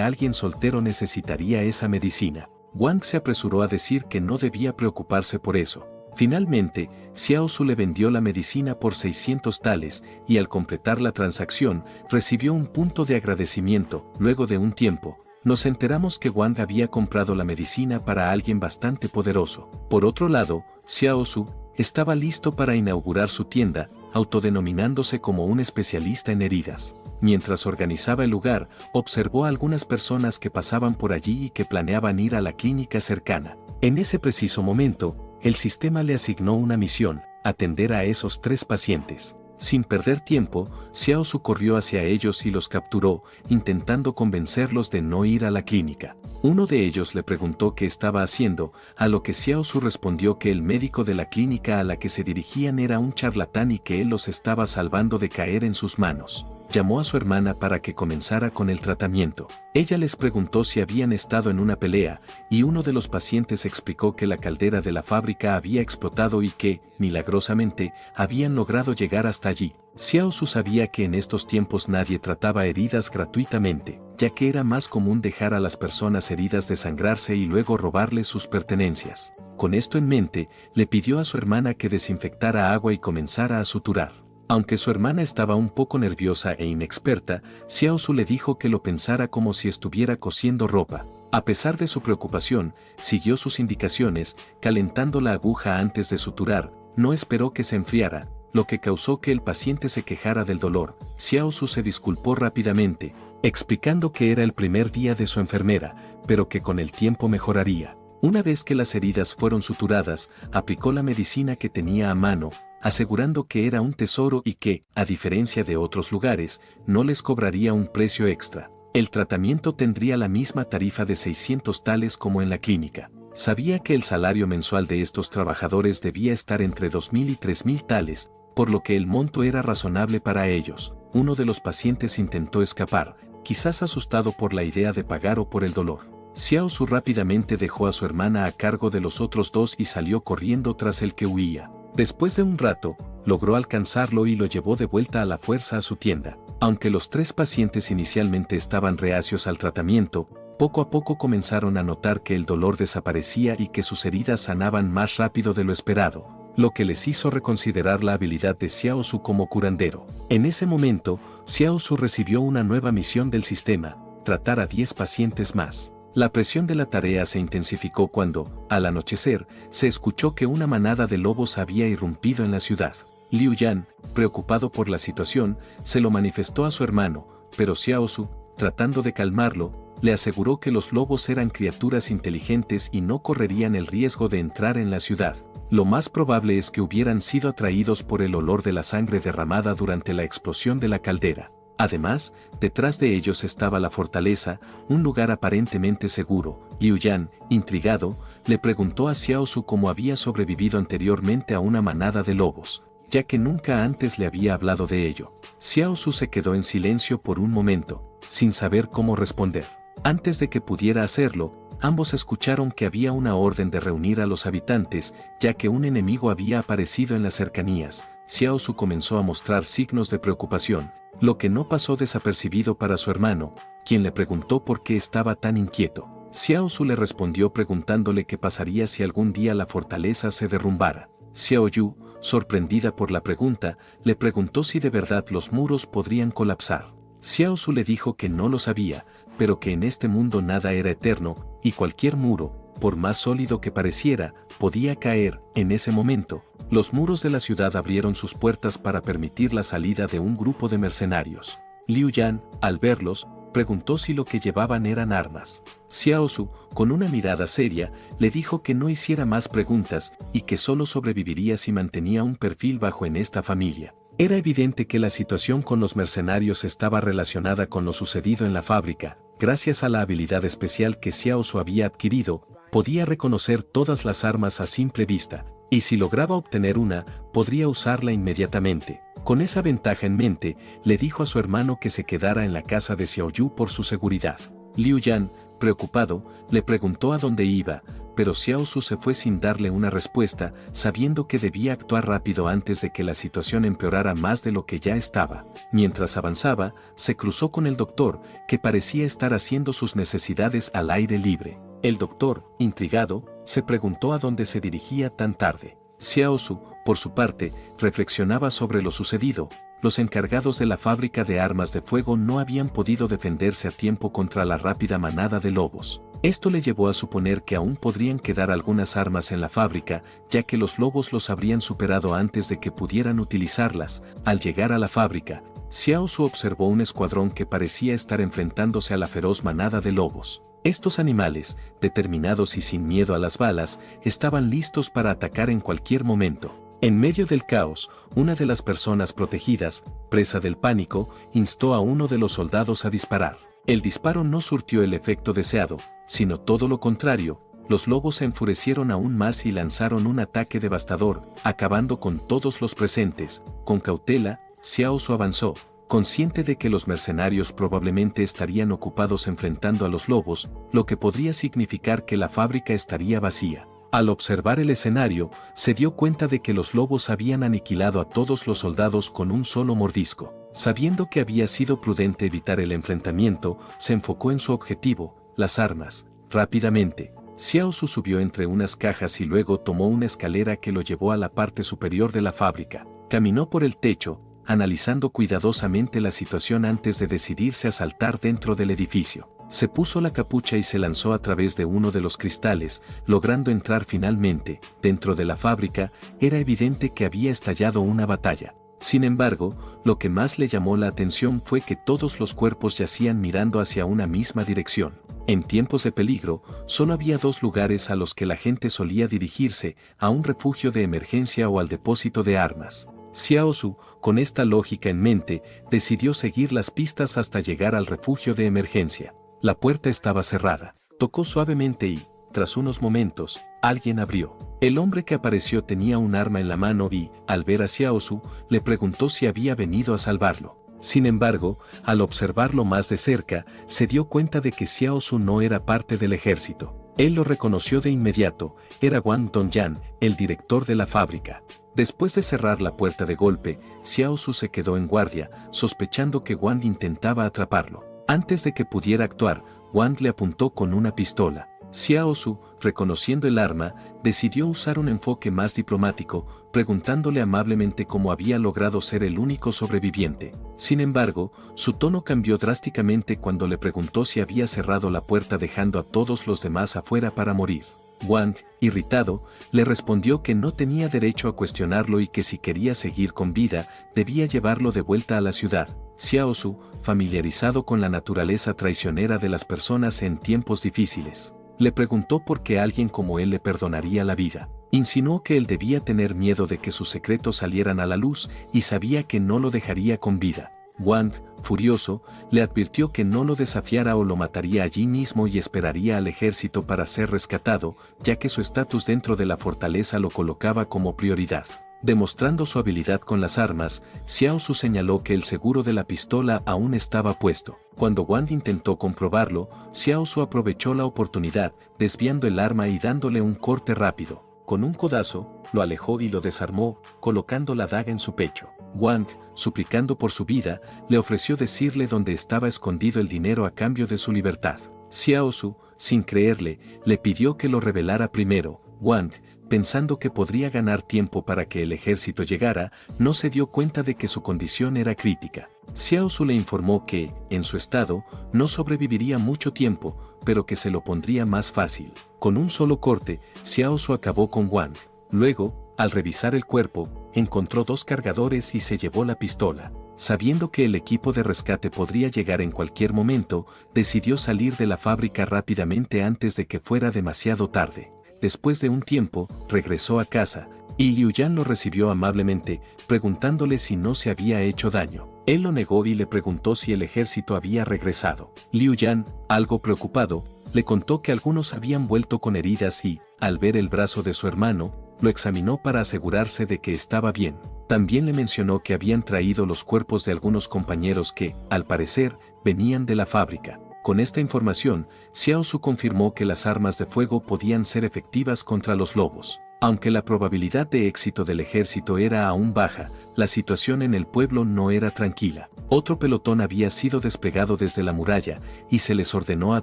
alguien soltero necesitaría esa medicina. Wang se apresuró a decir que no debía preocuparse por eso. Finalmente, Xiao Su le vendió la medicina por 600 tales y al completar la transacción, recibió un punto de agradecimiento. Luego de un tiempo, nos enteramos que Wang había comprado la medicina para alguien bastante poderoso. Por otro lado, Xiao Su estaba listo para inaugurar su tienda, autodenominándose como un especialista en heridas. Mientras organizaba el lugar, observó a algunas personas que pasaban por allí y que planeaban ir a la clínica cercana. En ese preciso momento, el sistema le asignó una misión: atender a esos 3 pacientes. Sin perder tiempo, Xiao Su corrió hacia ellos y los capturó, intentando convencerlos de no ir a la clínica. Uno de ellos le preguntó qué estaba haciendo, a lo que Xiao Su respondió que el médico de la clínica a la que se dirigían era un charlatán y que él los estaba salvando de caer en sus manos. Llamó a su hermana para que comenzara con el tratamiento. Ella les preguntó si habían estado en una pelea, y uno de los pacientes explicó que la caldera de la fábrica había explotado y que, milagrosamente, habían logrado llegar hasta allí. Xiao Su sabía que en estos tiempos nadie trataba heridas gratuitamente, ya que era más común dejar a las personas heridas desangrarse y luego robarles sus pertenencias. Con esto en mente, le pidió a su hermana que desinfectara agua y comenzara a suturar. Aunque su hermana estaba un poco nerviosa e inexperta, Xiao Su le dijo que lo pensara como si estuviera cosiendo ropa. A pesar de su preocupación, siguió sus indicaciones, calentando la aguja antes de suturar. No esperó que se enfriara, lo que causó que el paciente se quejara del dolor. Xiao Su se disculpó rápidamente, explicando que era el primer día de su enfermera, pero que con el tiempo mejoraría. Una vez que las heridas fueron suturadas, aplicó la medicina que tenía a mano, asegurando que era un tesoro y que, a diferencia de otros lugares, no les cobraría un precio extra. El tratamiento tendría la misma tarifa de 600 tales como en la clínica. Sabía que el salario mensual de estos trabajadores debía estar entre 2.000 y 3.000 tales, por lo que el monto era razonable para ellos. Uno de los pacientes intentó escapar, quizás asustado por la idea de pagar o por el dolor. Xiao Su rápidamente dejó a su hermana a cargo de los otros 2 y salió corriendo tras el que huía. Después de un rato, logró alcanzarlo y lo llevó de vuelta a la fuerza a su tienda. Aunque los 3 pacientes inicialmente estaban reacios al tratamiento, poco a poco comenzaron a notar que el dolor desaparecía y que sus heridas sanaban más rápido de lo esperado, lo que les hizo reconsiderar la habilidad de Xiao Su como curandero. En ese momento, Xiao Su recibió una nueva misión del sistema: tratar a 10 pacientes más. La presión de la tarea se intensificó cuando, al anochecer, se escuchó que una manada de lobos había irrumpido en la ciudad. Liu Yan, preocupado por la situación, se lo manifestó a su hermano, pero Xiao Su, tratando de calmarlo, le aseguró que los lobos eran criaturas inteligentes y no correrían el riesgo de entrar en la ciudad. Lo más probable es que hubieran sido atraídos por el olor de la sangre derramada durante la explosión de la caldera. Además, detrás de ellos estaba la fortaleza, un lugar aparentemente seguro. Liu Yan, intrigado, le preguntó a Xiao Su cómo había sobrevivido anteriormente a una manada de lobos, ya que nunca antes le había hablado de ello. Xiao Su se quedó en silencio por un momento, sin saber cómo responder. Antes de que pudiera hacerlo, ambos escucharon que había una orden de reunir a los habitantes, ya que un enemigo había aparecido en las cercanías. Xiao Su comenzó a mostrar signos de preocupación, lo que no pasó desapercibido para su hermano, quien le preguntó por qué estaba tan inquieto. Xiao Su le respondió preguntándole qué pasaría si algún día la fortaleza se derrumbara. Xiao Yu, sorprendida por la pregunta, le preguntó si de verdad los muros podrían colapsar. Xiao Su le dijo que no lo sabía, pero que en este mundo nada era eterno, y cualquier muro, por más sólido que pareciera, podía caer. En ese momento, los muros de la ciudad abrieron sus puertas para permitir la salida de un grupo de mercenarios. Liu Yan, al verlos, preguntó si lo que llevaban eran armas. Xiao Su, con una mirada seria, le dijo que no hiciera más preguntas y que solo sobreviviría si mantenía un perfil bajo en esta familia. Era evidente que la situación con los mercenarios estaba relacionada con lo sucedido en la fábrica. Gracias a la habilidad especial que Xiao Su había adquirido, podía reconocer todas las armas a simple vista, y si lograba obtener una, podría usarla inmediatamente. Con esa ventaja en mente, le dijo a su hermano que se quedara en la casa de Xiaoyu por su seguridad. Liu Yan, preocupado, le preguntó a dónde iba, pero Xiao Su se fue sin darle una respuesta, sabiendo que debía actuar rápido antes de que la situación empeorara más de lo que ya estaba. Mientras avanzaba, se cruzó con el doctor, que parecía estar haciendo sus necesidades al aire libre. El doctor, intrigado, se preguntó a dónde se dirigía tan tarde. Xiao Su, por su parte, reflexionaba sobre lo sucedido. Los encargados de la fábrica de armas de fuego no habían podido defenderse a tiempo contra la rápida manada de lobos. Esto le llevó a suponer que aún podrían quedar algunas armas en la fábrica, ya que los lobos los habrían superado antes de que pudieran utilizarlas. Al llegar a la fábrica, Xiao Su observó un escuadrón que parecía estar enfrentándose a la feroz manada de lobos. Estos animales, determinados y sin miedo a las balas, estaban listos para atacar en cualquier momento. En medio del caos, una de las personas protegidas, presa del pánico, instó a uno de los soldados a disparar. El disparo no surtió el efecto deseado, sino todo lo contrario. Los lobos se enfurecieron aún más y lanzaron un ataque devastador, acabando con todos los presentes. Con cautela, Xiao Su avanzó, consciente de que los mercenarios probablemente estarían ocupados enfrentando a los lobos, lo que podría significar que la fábrica estaría vacía. Al observar el escenario, se dio cuenta de que los lobos habían aniquilado a todos los soldados con un solo mordisco. Sabiendo que había sido prudente evitar el enfrentamiento, se enfocó en su objetivo, las armas. Rápidamente, Xiao Su subió entre unas cajas y luego tomó una escalera que lo llevó a la parte superior de la fábrica. Caminó por el techo, analizando cuidadosamente la situación antes de decidirse a saltar dentro del edificio. Se puso la capucha y se lanzó a través de uno de los cristales, logrando entrar finalmente. Dentro de la fábrica, era evidente que había estallado una batalla. Sin embargo, lo que más le llamó la atención fue que todos los cuerpos yacían mirando hacia una misma dirección. En tiempos de peligro, solo había dos lugares a los que la gente solía dirigirse, a un refugio de emergencia o al depósito de armas. Xiao Su, con esta lógica en mente, decidió seguir las pistas hasta llegar al refugio de emergencia. La puerta estaba cerrada. Tocó suavemente y, tras unos momentos, alguien abrió. El hombre que apareció tenía un arma en la mano y, al ver a Xiao Su, le preguntó si había venido a salvarlo. Sin embargo, al observarlo más de cerca, se dio cuenta de que Xiao Su no era parte del ejército. Él lo reconoció de inmediato, era Wang Dongyan, el director de la fábrica. Después de cerrar la puerta de golpe, Xiao Su se quedó en guardia, sospechando que Wang intentaba atraparlo. Antes de que pudiera actuar, Wang le apuntó con una pistola. Xiao Su, reconociendo el arma, decidió usar un enfoque más diplomático, preguntándole amablemente cómo había logrado ser el único sobreviviente. Sin embargo, su tono cambió drásticamente cuando le preguntó si había cerrado la puerta dejando a todos los demás afuera para morir. Wang, irritado, le respondió que no tenía derecho a cuestionarlo y que si quería seguir con vida, debía llevarlo de vuelta a la ciudad. Xiao Su, familiarizado con la naturaleza traicionera de las personas en tiempos difíciles, le preguntó por qué alguien como él le perdonaría la vida. Insinuó que él debía tener miedo de que sus secretos salieran a la luz y sabía que no lo dejaría con vida. Wang, furioso, le advirtió que no lo desafiara o lo mataría allí mismo y esperaría al ejército para ser rescatado, ya que su estatus dentro de la fortaleza lo colocaba como prioridad. Demostrando su habilidad con las armas, Xiao Su señaló que el seguro de la pistola aún estaba puesto. Cuando Wang intentó comprobarlo, Xiao Su aprovechó la oportunidad, desviando el arma y dándole un corte rápido. Con un codazo, lo alejó y lo desarmó, colocando la daga en su pecho. Wang, suplicando por su vida, le ofreció decirle dónde estaba escondido el dinero a cambio de su libertad. Xiao Su, sin creerle, le pidió que lo revelara primero. Wang, pensando que podría ganar tiempo para que el ejército llegara, no se dio cuenta de que su condición era crítica. Xiao Su le informó que, en su estado, no sobreviviría mucho tiempo, pero que se lo pondría más fácil. Con un solo corte, Xiao Su acabó con Wang. Luego, al revisar el cuerpo, encontró dos cargadores y se llevó la pistola. Sabiendo que el equipo de rescate podría llegar en cualquier momento, decidió salir de la fábrica rápidamente antes de que fuera demasiado tarde. Después de un tiempo, regresó a casa, y Liu Yan lo recibió amablemente, preguntándole si no se había hecho daño. Él lo negó y le preguntó si el ejército había regresado. Liu Yan, algo preocupado, le contó que algunos habían vuelto con heridas y, al ver el brazo de su hermano, lo examinó para asegurarse de que estaba bien. También le mencionó que habían traído los cuerpos de algunos compañeros que, al parecer, venían de la fábrica. Con esta información, Xiao Su confirmó que las armas de fuego podían ser efectivas contra los lobos. Aunque la probabilidad de éxito del ejército era aún baja, la situación en el pueblo no era tranquila. Otro pelotón había sido desplegado desde la muralla y se les ordenó a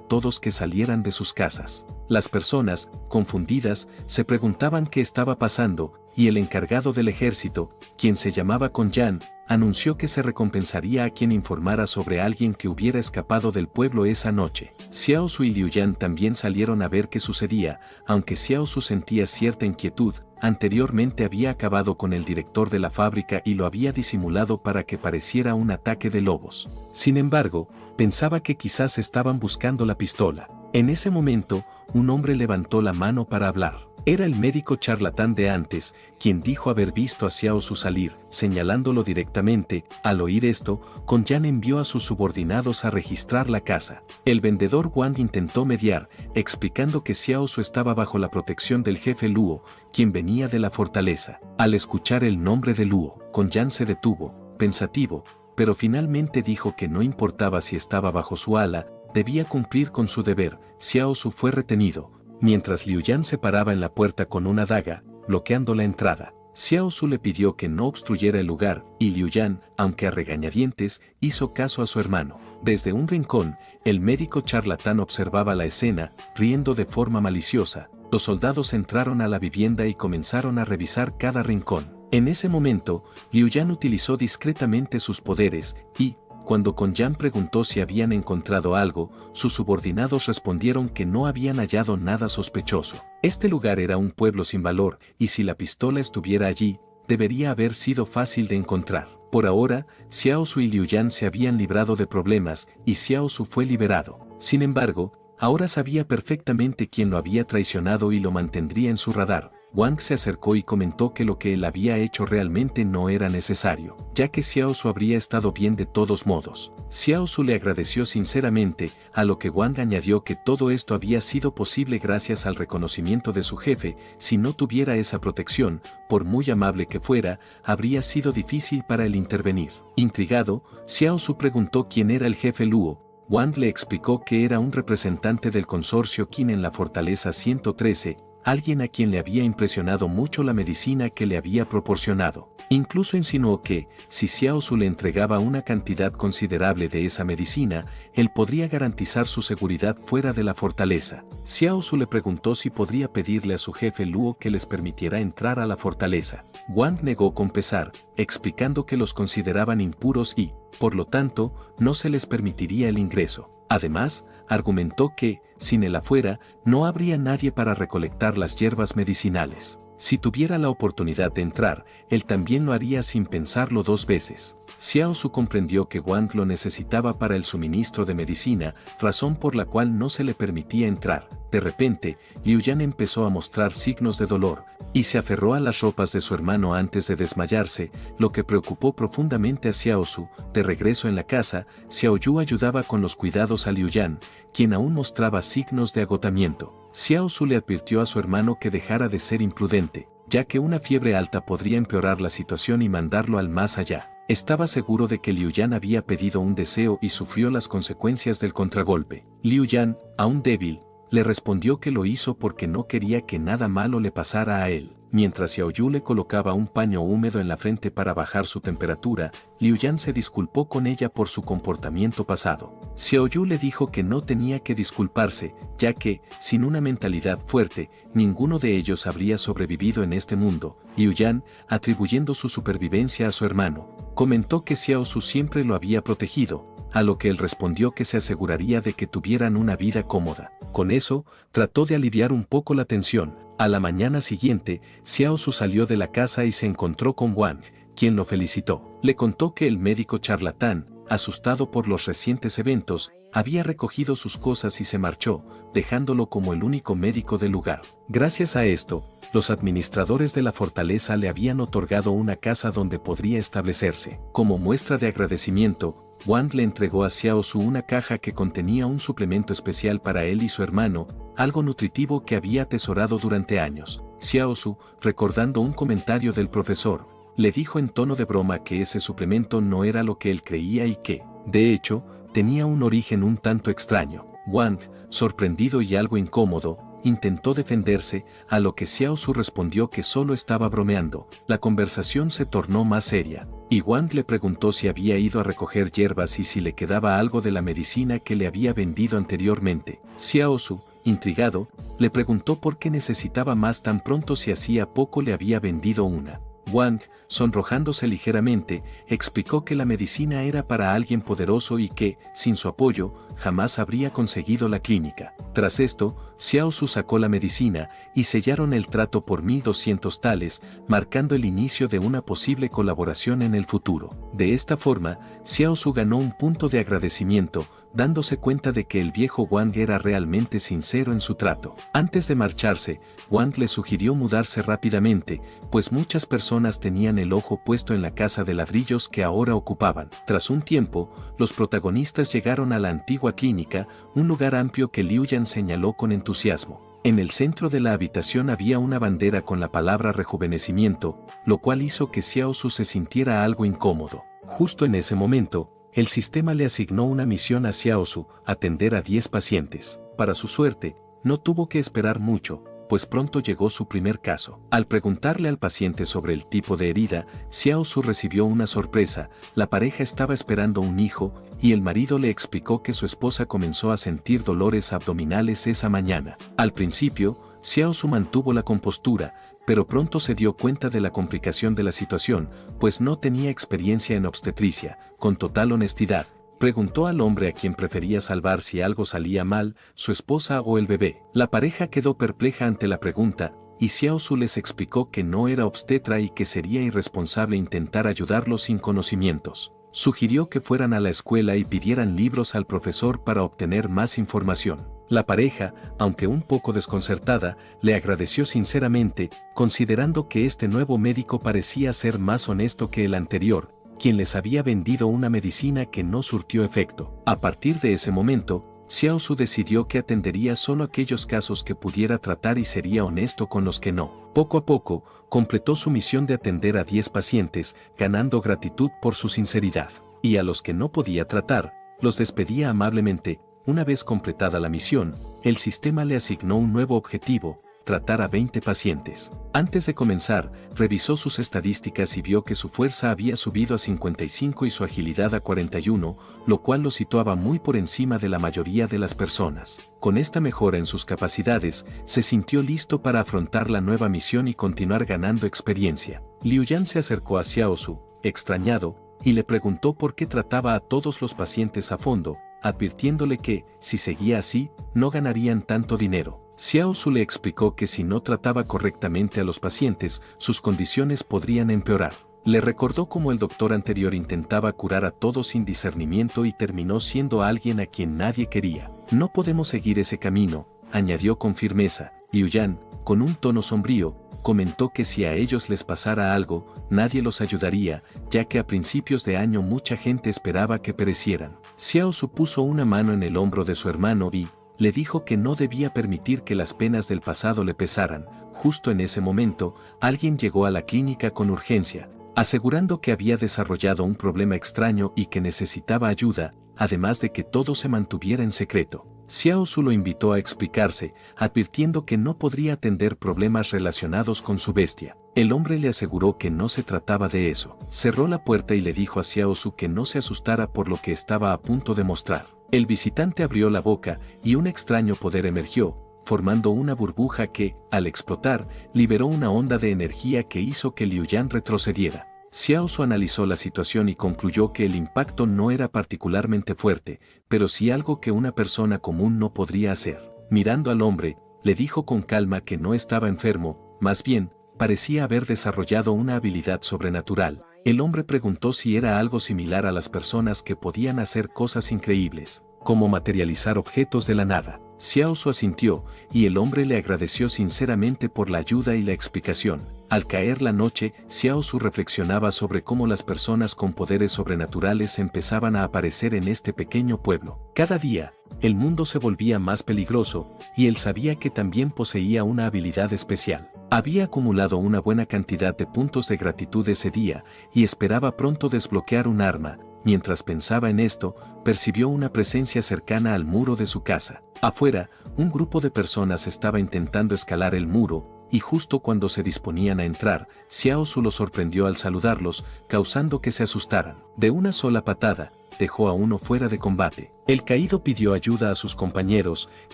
todos que salieran de sus casas. Las personas, confundidas, se preguntaban qué estaba pasando, y el encargado del ejército, quien se llamaba Con Yan, anunció que se recompensaría a quien informara sobre alguien que hubiera escapado del pueblo esa noche. Xiao Su y Liu Yan también salieron a ver qué sucedía, aunque Xiao Su sentía cierta inquietud. Anteriormente había acabado con el director de la fábrica y lo había disimulado para que pareciera un ataque de lobos. Sin embargo, pensaba que quizás estaban buscando la pistola. En ese momento, un hombre levantó la mano para hablar. Era el médico charlatán de antes, quien dijo haber visto a Xiao Su salir, señalándolo directamente. Al oír esto, Con Yan envió a sus subordinados a registrar la casa. El vendedor Wang intentó mediar, explicando que Xiao Su estaba bajo la protección del jefe Luo, quien venía de la fortaleza. Al escuchar el nombre de Luo, Con Yan se detuvo, pensativo, pero finalmente dijo que no importaba si estaba bajo su ala, debía cumplir con su deber. Xiao Su fue retenido, mientras Liu Yan se paraba en la puerta con una daga, bloqueando la entrada. Xiao Su le pidió que no obstruyera el lugar, y Liu Yan, aunque a regañadientes, hizo caso a su hermano. Desde un rincón, el médico charlatán observaba la escena, riendo de forma maliciosa. Los soldados entraron a la vivienda y comenzaron a revisar cada rincón. En ese momento, Liu Yan utilizó discretamente sus poderes, y, cuando Con Yan preguntó si habían encontrado algo, sus subordinados respondieron que no habían hallado nada sospechoso. Este lugar era un pueblo sin valor, y si la pistola estuviera allí, debería haber sido fácil de encontrar. Por ahora, Xiao Su y Liu Yan se habían librado de problemas, y Xiao Su fue liberado. Sin embargo, ahora sabía perfectamente quién lo había traicionado y lo mantendría en su radar. Wang se acercó y comentó que lo que él había hecho realmente no era necesario, ya que Xiao Su habría estado bien de todos modos. Xiao Su le agradeció sinceramente, a lo que Wang añadió que todo esto había sido posible gracias al reconocimiento de su jefe. Si no tuviera esa protección, por muy amable que fuera, habría sido difícil para él intervenir. Intrigado, Xiao Su preguntó quién era el jefe Luo. Wang le explicó que era un representante del consorcio Qin en la Fortaleza 113, alguien a quien le había impresionado mucho la medicina que le había proporcionado. Incluso insinuó que, si Xiao Su le entregaba una cantidad considerable de esa medicina, él podría garantizar su seguridad fuera de la fortaleza. Xiao Su le preguntó si podría pedirle a su jefe Luo que les permitiera entrar a la fortaleza. Wang negó con pesar, explicando que los consideraban impuros y, por lo tanto, no se les permitiría el ingreso. Además, argumentó que, sin él afuera, no habría nadie para recolectar las hierbas medicinales. Si tuviera la oportunidad de entrar, él también lo haría sin pensarlo dos veces. Xiao Su comprendió que Wang lo necesitaba para el suministro de medicina, razón por la cual no se le permitía entrar. De repente, Liu Yan empezó a mostrar signos de dolor, y se aferró a las ropas de su hermano antes de desmayarse, lo que preocupó profundamente a Xiao Su. De regreso en la casa, Xiao Yu ayudaba con los cuidados a Liu Yan, quien aún mostraba signos de agotamiento. Xiao Su le advirtió a su hermano que dejara de ser imprudente, ya que una fiebre alta podría empeorar la situación y mandarlo al más allá. Estaba seguro de que Liu Yan había pedido un deseo y sufrió las consecuencias del contragolpe. Liu Yan, aún débil, le respondió que lo hizo porque no quería que nada malo le pasara a él. Mientras Xiao Yu le colocaba un paño húmedo en la frente para bajar su temperatura, Liu Yan se disculpó con ella por su comportamiento pasado. Xiao Yu le dijo que no tenía que disculparse, ya que, sin una mentalidad fuerte, ninguno de ellos habría sobrevivido en este mundo. Liu Yan, atribuyendo su supervivencia a su hermano, comentó que Xiao Su siempre lo había protegido, a lo que él respondió que se aseguraría de que tuvieran una vida cómoda. Con eso, trató de aliviar un poco la tensión. A la mañana siguiente, Xiao Su salió de la casa y se encontró con Wang, quien lo felicitó. Le contó que el médico charlatán, asustado por los recientes eventos, había recogido sus cosas y se marchó, dejándolo como el único médico del lugar. Gracias a esto, los administradores de la fortaleza le habían otorgado una casa donde podría establecerse. Como muestra de agradecimiento, Wang le entregó a Xiao Su una caja que contenía un suplemento especial para él y su hermano, algo nutritivo que había atesorado durante años. Xiao Su, recordando un comentario del profesor, Le dijo en tono de broma que ese suplemento no era lo que él creía y que, de hecho, tenía un origen un tanto extraño. Wang, sorprendido y algo incómodo, intentó defenderse, a lo que Xiao Su respondió que solo estaba bromeando. La conversación se tornó más seria, y Wang le preguntó si había ido a recoger hierbas y si le quedaba algo de la medicina que le había vendido anteriormente. Xiao Su, intrigado, le preguntó por qué necesitaba más tan pronto si hacía poco le había vendido una. Wang, sonrojándose ligeramente, explicó que la medicina era para alguien poderoso y que, sin su apoyo, jamás habría conseguido la clínica. Tras esto, Xiao Su sacó la medicina y sellaron el trato por 1200 tales, marcando el inicio de una posible colaboración en el futuro. De esta forma, Xiao Su ganó un punto de agradecimiento, dándose cuenta de que el viejo Wang era realmente sincero en su trato. Antes de marcharse, Wang le sugirió mudarse rápidamente, pues muchas personas tenían el ojo puesto en la casa de ladrillos que ahora ocupaban. Tras un tiempo, los protagonistas llegaron a la antigua clínica, un lugar amplio que Liu Yan señaló con entusiasmo. En el centro de la habitación había una bandera con la palabra rejuvenecimiento, lo cual hizo que Xiao Su se sintiera algo incómodo. Justo en ese momento, el sistema le asignó una misión a Xiao Su, atender a 10 pacientes. Para su suerte, no tuvo que esperar mucho, pues pronto llegó su primer caso. Al preguntarle al paciente sobre el tipo de herida, Xiao Su recibió una sorpresa. La pareja estaba esperando un hijo, y el marido le explicó que su esposa comenzó a sentir dolores abdominales esa mañana. Al principio, Xiao Su mantuvo la compostura, pero pronto se dio cuenta de la complicación de la situación, pues no tenía experiencia en obstetricia. Con total honestidad, preguntó al hombre a quien prefería salvar si algo salía mal, su esposa o el bebé. La pareja quedó perpleja ante la pregunta, y Xiao Su les explicó que no era obstetra y que sería irresponsable intentar ayudarlo sin conocimientos. Sugirió que fueran a la escuela y pidieran libros al profesor para obtener más información. La pareja, aunque un poco desconcertada, le agradeció sinceramente, considerando que este nuevo médico parecía ser más honesto que el anterior, quien les había vendido una medicina que no surtió efecto. A partir de ese momento, Xiao Su decidió que atendería solo aquellos casos que pudiera tratar y sería honesto con los que no. Poco a poco, completó su misión de atender a 10 pacientes, ganando gratitud por su sinceridad. Y a los que no podía tratar, los despedía amablemente. Una vez completada la misión, el sistema le asignó un nuevo objetivo: tratar a 20 pacientes. Antes de comenzar, revisó sus estadísticas y vio que su fuerza había subido a 55 y su agilidad a 41, lo cual lo situaba muy por encima de la mayoría de las personas. Con esta mejora en sus capacidades, se sintió listo para afrontar la nueva misión y continuar ganando experiencia. Liu Yan se acercó a Xiao Su, extrañado, y le preguntó por qué trataba a todos los pacientes a fondo, advirtiéndole que, si seguía así, no ganarían tanto dinero. Xiao Su le explicó que si no trataba correctamente a los pacientes, sus condiciones podrían empeorar. Le recordó cómo el doctor anterior intentaba curar a todos sin discernimiento y terminó siendo alguien a quien nadie quería. No podemos seguir ese camino, añadió con firmeza. Liu Yan, con un tono sombrío, comentó que si a ellos les pasara algo, nadie los ayudaría, ya que a principios de año mucha gente esperaba que perecieran. Xiao Su puso una mano en el hombro de su hermano y le dijo que no debía permitir que las penas del pasado le pesaran. Justo en ese momento, alguien llegó a la clínica con urgencia, asegurando que había desarrollado un problema extraño y que necesitaba ayuda, además de que todo se mantuviera en secreto. Xiao Su lo invitó a explicarse, advirtiendo que no podría atender problemas relacionados con su bestia. El hombre le aseguró que no se trataba de eso. Cerró la puerta y le dijo a Xiao Su que no se asustara por lo que estaba a punto de mostrar. El visitante abrió la boca y un extraño poder emergió, formando una burbuja que, al explotar, liberó una onda de energía que hizo que Liu Yan retrocediera. Xiao Su analizó la situación y concluyó que el impacto no era particularmente fuerte, pero sí algo que una persona común no podría hacer. Mirando al hombre, le dijo con calma que no estaba enfermo, más bien, parecía haber desarrollado una habilidad sobrenatural. El hombre preguntó si era algo similar a las personas que podían hacer cosas increíbles, como materializar objetos de la nada. Xiao Su asintió, y el hombre le agradeció sinceramente por la ayuda y la explicación. Al caer la noche, Xiao Su reflexionaba sobre cómo las personas con poderes sobrenaturales empezaban a aparecer en este pequeño pueblo. Cada día, el mundo se volvía más peligroso, y él sabía que también poseía una habilidad especial. Había acumulado una buena cantidad de puntos de gratitud ese día y esperaba pronto desbloquear un arma. Mientras pensaba en esto, percibió una presencia cercana al muro de su casa. Afuera, un grupo de personas estaba intentando escalar el muro, y justo cuando se disponían a entrar, Xiao Su los sorprendió al saludarlos, causando que se asustaran. De una sola patada, dejó a uno fuera de combate. El caído pidió ayuda a sus compañeros,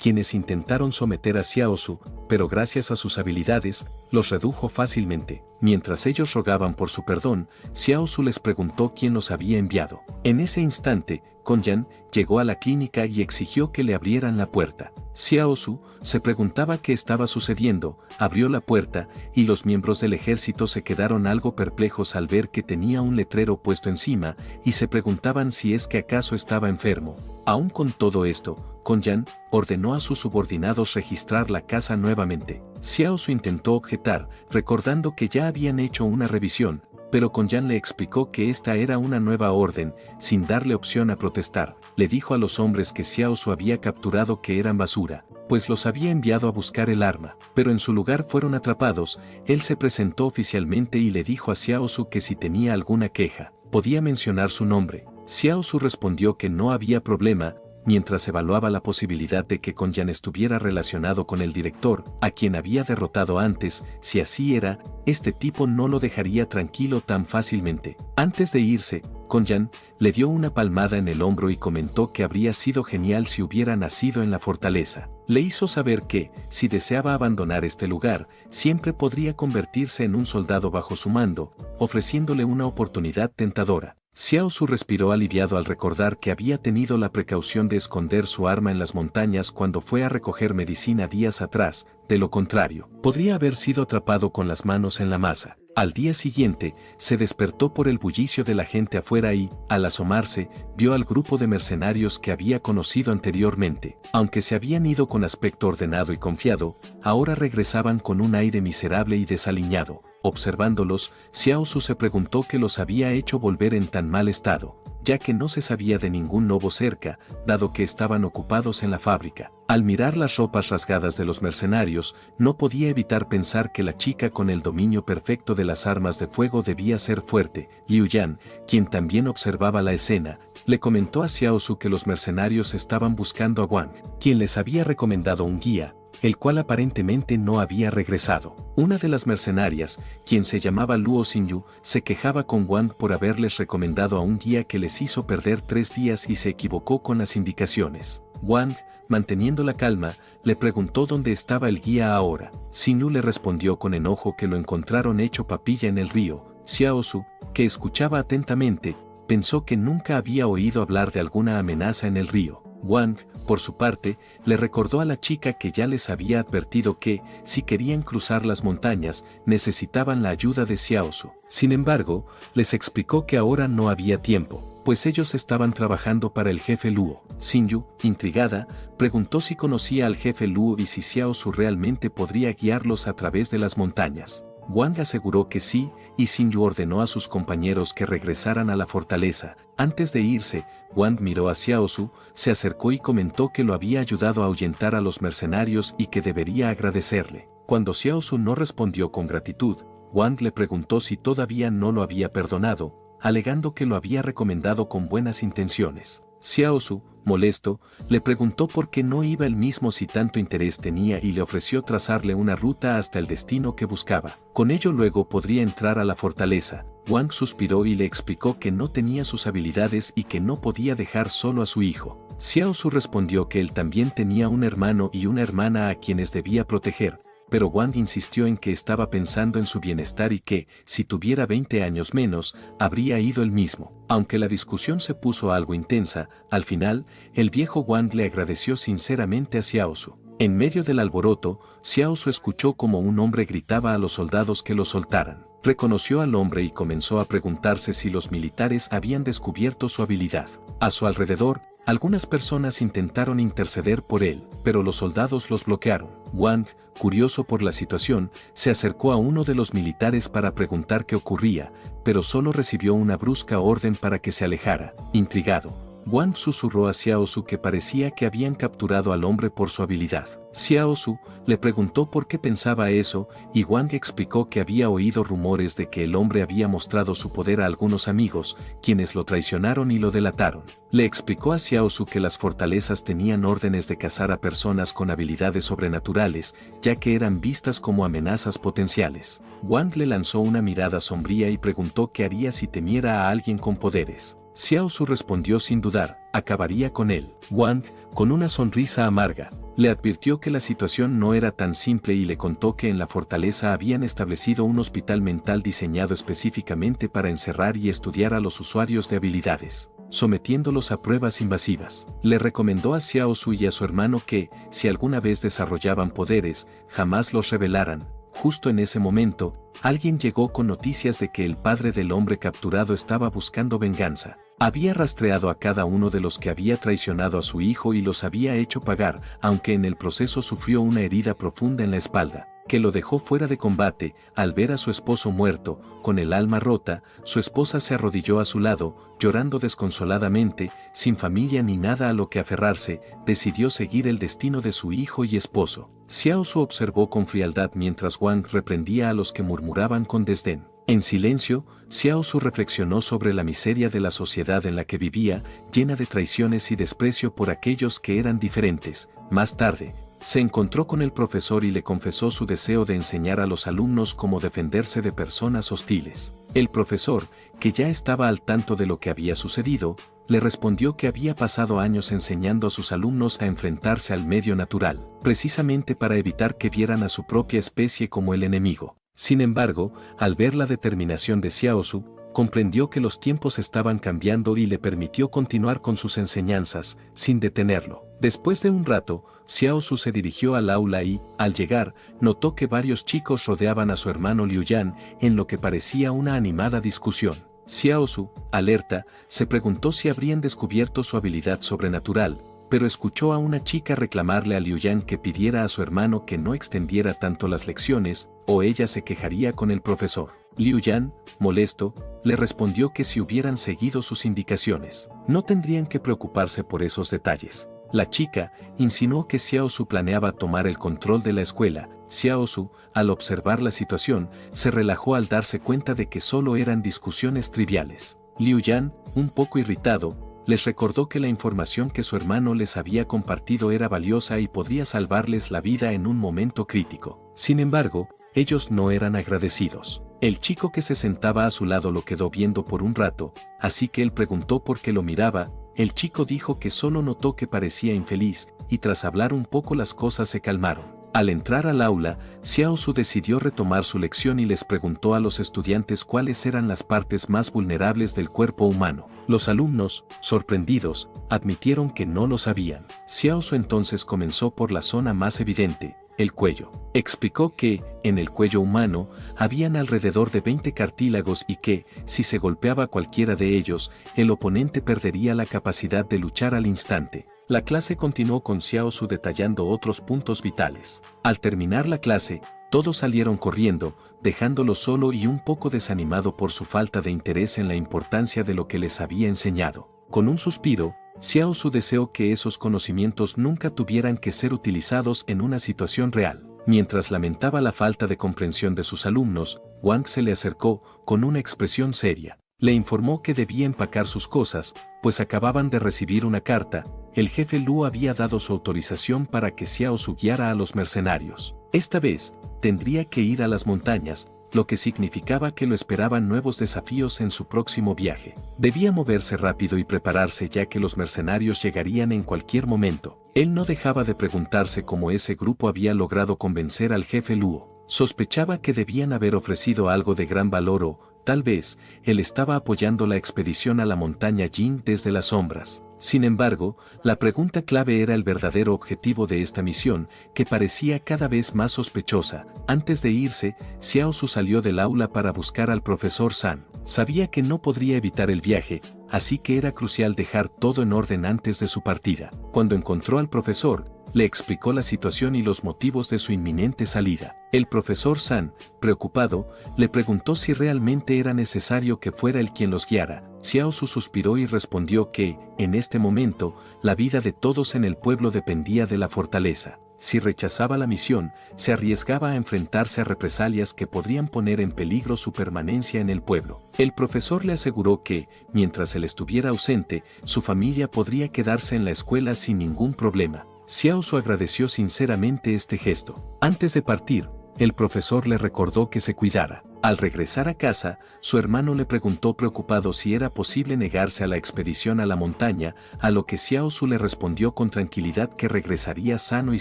quienes intentaron someter a Xiao Su, pero gracias a sus habilidades, los redujo fácilmente. Mientras ellos rogaban por su perdón, Xiao Su les preguntó quién los había enviado. En ese instante, Konyan llegó a la clínica y exigió que le abrieran la puerta. Xiao Su se preguntaba qué estaba sucediendo, abrió la puerta, y los miembros del ejército se quedaron algo perplejos al ver que tenía un letrero puesto encima, y se preguntaban si es que acaso estaba enfermo. Aún con todo esto, Konyan ordenó a sus subordinados registrar la casa nuevamente. Xiao Su intentó objetar, recordando que ya habían hecho una revisión, pero Konyan le explicó que esta era una nueva orden, sin darle opción a protestar. Le dijo a los hombres que Xiao Su había capturado que eran basura, pues los había enviado a buscar el arma, pero en su lugar fueron atrapados. Él se presentó oficialmente y le dijo a Xiao Su que si tenía alguna queja, podía mencionar su nombre. Xiao Su respondió que no había problema, mientras evaluaba la posibilidad de que Konyan estuviera relacionado con el director, a quien había derrotado antes. Si así era, este tipo no lo dejaría tranquilo tan fácilmente. Antes de irse, Konyan le dio una palmada en el hombro y comentó que habría sido genial si hubiera nacido en la fortaleza. Le hizo saber que, si deseaba abandonar este lugar, siempre podría convertirse en un soldado bajo su mando, ofreciéndole una oportunidad tentadora. Xiao Su respiró aliviado al recordar que había tenido la precaución de esconder su arma en las montañas cuando fue a recoger medicina días atrás. De lo contrario, podría haber sido atrapado con las manos en la masa. Al día siguiente, se despertó por el bullicio de la gente afuera y, al asomarse, vio al grupo de mercenarios que había conocido anteriormente. Aunque se habían ido con aspecto ordenado y confiado, ahora regresaban con un aire miserable y desaliñado. Observándolos, Xiao Su se preguntó qué los había hecho volver en tan mal estado, ya que no se sabía de ningún lobo cerca, dado que estaban ocupados en la fábrica. Al mirar las ropas rasgadas de los mercenarios, no podía evitar pensar que la chica con el dominio perfecto de las armas de fuego debía ser fuerte. Liu Yan, quien también observaba la escena, le comentó a Xiao Su que los mercenarios estaban buscando a Wang, quien les había recomendado un guía, el cual aparentemente no había regresado. Una de las mercenarias, quien se llamaba Luo Xinyu, se quejaba con Wang por haberles recomendado a un guía que les hizo perder 3 días y se equivocó con las indicaciones. Wang, manteniendo la calma, le preguntó dónde estaba el guía ahora. Xinyu le respondió con enojo que lo encontraron hecho papilla en el río. Xiao Su, que escuchaba atentamente, pensó que nunca había oído hablar de alguna amenaza en el río. Wang, por su parte, le recordó a la chica que ya les había advertido que, si querían cruzar las montañas, necesitaban la ayuda de Xiao Su. Sin embargo, les explicó que ahora no había tiempo, pues ellos estaban trabajando para el jefe Luo. Xinyu, intrigada, preguntó si conocía al jefe Luo y si Xiao Su realmente podría guiarlos a través de las montañas. Wang aseguró que sí, y Xinyu ordenó a sus compañeros que regresaran a la fortaleza. Antes de irse, Wang miró a Xiao Su, se acercó y comentó que lo había ayudado a ahuyentar a los mercenarios y que debería agradecerle. Cuando Xiao Su no respondió con gratitud, Wang le preguntó si todavía no lo había perdonado, alegando que lo había recomendado con buenas intenciones. Xiao Su, molesto, le preguntó por qué no iba él mismo si tanto interés tenía y le ofreció trazarle una ruta hasta el destino que buscaba. Con ello luego podría entrar a la fortaleza. Wang suspiró y le explicó que no tenía sus habilidades y que no podía dejar solo a su hijo. Xiao Su respondió que él también tenía un hermano y una hermana a quienes debía proteger, pero Wang insistió en que estaba pensando en su bienestar y que, si tuviera 20 años menos, habría ido él mismo. Aunque la discusión se puso algo intensa, al final, el viejo Wang le agradeció sinceramente a Xiao Su. En medio del alboroto, Xiao Su escuchó como un hombre gritaba a los soldados que lo soltaran. Reconoció al hombre y comenzó a preguntarse si los militares habían descubierto su habilidad. A su alrededor, algunas personas intentaron interceder por él, pero los soldados los bloquearon. Wang, curioso por la situación, se acercó a uno de los militares para preguntar qué ocurría, pero solo recibió una brusca orden para que se alejara. Intrigado, Wang susurró a Xiaosu que parecía que habían capturado al hombre por su habilidad. Xiaosu le preguntó por qué pensaba eso, y Wang explicó que había oído rumores de que el hombre había mostrado su poder a algunos amigos, quienes lo traicionaron y lo delataron. Le explicó a Xiaosu que las fortalezas tenían órdenes de cazar a personas con habilidades sobrenaturales, ya que eran vistas como amenazas potenciales. Wang le lanzó una mirada sombría y preguntó qué haría si temiera a alguien con poderes. Xiaosu respondió sin dudar, acabaría con él. Wang, con una sonrisa amarga, le advirtió que la situación no era tan simple y le contó que en la fortaleza habían establecido un hospital mental diseñado específicamente para encerrar y estudiar a los usuarios de habilidades, sometiéndolos a pruebas invasivas. Le recomendó a Xiaosu y a su hermano que, si alguna vez desarrollaban poderes, jamás los revelaran. Justo en ese momento, alguien llegó con noticias de que el padre del hombre capturado estaba buscando venganza. Había rastreado a cada uno de los que había traicionado a su hijo y los había hecho pagar, aunque en el proceso sufrió una herida profunda en la espalda, que lo dejó fuera de combate. Al ver a su esposo muerto, con el alma rota, su esposa se arrodilló a su lado, llorando desconsoladamente, sin familia ni nada a lo que aferrarse, decidió seguir el destino de su hijo y esposo. Xiaosu observó con frialdad mientras Wang reprendía a los que murmuraban con desdén. En silencio, Xiaosu reflexionó sobre la miseria de la sociedad en la que vivía, llena de traiciones y desprecio por aquellos que eran diferentes. Más tarde, se encontró con el profesor y le confesó su deseo de enseñar a los alumnos cómo defenderse de personas hostiles. El profesor, que ya estaba al tanto de lo que había sucedido, le respondió que había pasado años enseñando a sus alumnos a enfrentarse al medio natural, precisamente para evitar que vieran a su propia especie como el enemigo. Sin embargo, al ver la determinación de Xiaosu, comprendió que los tiempos estaban cambiando y le permitió continuar con sus enseñanzas, sin detenerlo. Después de un rato, Xiaosu se dirigió al aula y, al llegar, notó que varios chicos rodeaban a su hermano Liu Yan en lo que parecía una animada discusión. Xiaosu, alerta, se preguntó si habrían descubierto su habilidad sobrenatural, pero escuchó a una chica reclamarle a Liu Yan que pidiera a su hermano que no extendiera tanto las lecciones, o ella se quejaría con el profesor. Liu Yan, molesto, le respondió que si hubieran seguido sus indicaciones, no tendrían que preocuparse por esos detalles. La chica insinuó que Xiaosu planeaba tomar el control de la escuela. Xiaosu, al observar la situación, se relajó al darse cuenta de que solo eran discusiones triviales. Liu Yan, un poco irritado, les recordó que la información que su hermano les había compartido era valiosa y podría salvarles la vida en un momento crítico. Sin embargo, ellos no eran agradecidos. El chico que se sentaba a su lado lo quedó viendo por un rato, así que él preguntó por qué lo miraba. El chico dijo que solo notó que parecía infeliz, y tras hablar un poco las cosas se calmaron. Al entrar al aula, Xiaosu decidió retomar su lección y les preguntó a los estudiantes cuáles eran las partes más vulnerables del cuerpo humano. Los alumnos, sorprendidos, admitieron que no lo sabían. Xiaosu entonces comenzó por la zona más evidente, el cuello. Explicó que, en el cuello humano, habían alrededor de 20 cartílagos y que, si se golpeaba cualquiera de ellos, el oponente perdería la capacidad de luchar al instante. La clase continuó con Xiaosu detallando otros puntos vitales. Al terminar la clase, todos salieron corriendo, dejándolo solo y un poco desanimado por su falta de interés en la importancia de lo que les había enseñado. Con un suspiro, Xiaosu deseó que esos conocimientos nunca tuvieran que ser utilizados en una situación real. Mientras lamentaba la falta de comprensión de sus alumnos, Wang se le acercó, con una expresión seria. Le informó que debía empacar sus cosas, pues acababan de recibir una carta. El jefe Lu había dado su autorización para que Xiaosu guiara a los mercenarios. Esta vez, tendría que ir a las montañas, lo que significaba que lo esperaban nuevos desafíos en su próximo viaje. Debía moverse rápido y prepararse ya que los mercenarios llegarían en cualquier momento. Él no dejaba de preguntarse cómo ese grupo había logrado convencer al jefe Luo. Sospechaba que debían haber ofrecido algo de gran valor o, tal vez, él estaba apoyando la expedición a la montaña Jin desde las sombras. Sin embargo, la pregunta clave era el verdadero objetivo de esta misión, que parecía cada vez más sospechosa. Antes de irse, Xiaosu salió del aula para buscar al profesor San. Sabía que no podría evitar el viaje, así que era crucial dejar todo en orden antes de su partida. Cuando encontró al profesor, le explicó la situación y los motivos de su inminente salida. El profesor San, preocupado, le preguntó si realmente era necesario que fuera él quien los guiara. Xiao Su suspiró y respondió que, en este momento, la vida de todos en el pueblo dependía de la fortaleza. Si rechazaba la misión, se arriesgaba a enfrentarse a represalias que podrían poner en peligro su permanencia en el pueblo. El profesor le aseguró que, mientras él estuviera ausente, su familia podría quedarse en la escuela sin ningún problema. Xiao Su agradeció sinceramente este gesto. Antes de partir, el profesor le recordó que se cuidara. Al regresar a casa, su hermano le preguntó preocupado si era posible negarse a la expedición a la montaña, a lo que Xiao Su le respondió con tranquilidad que regresaría sano y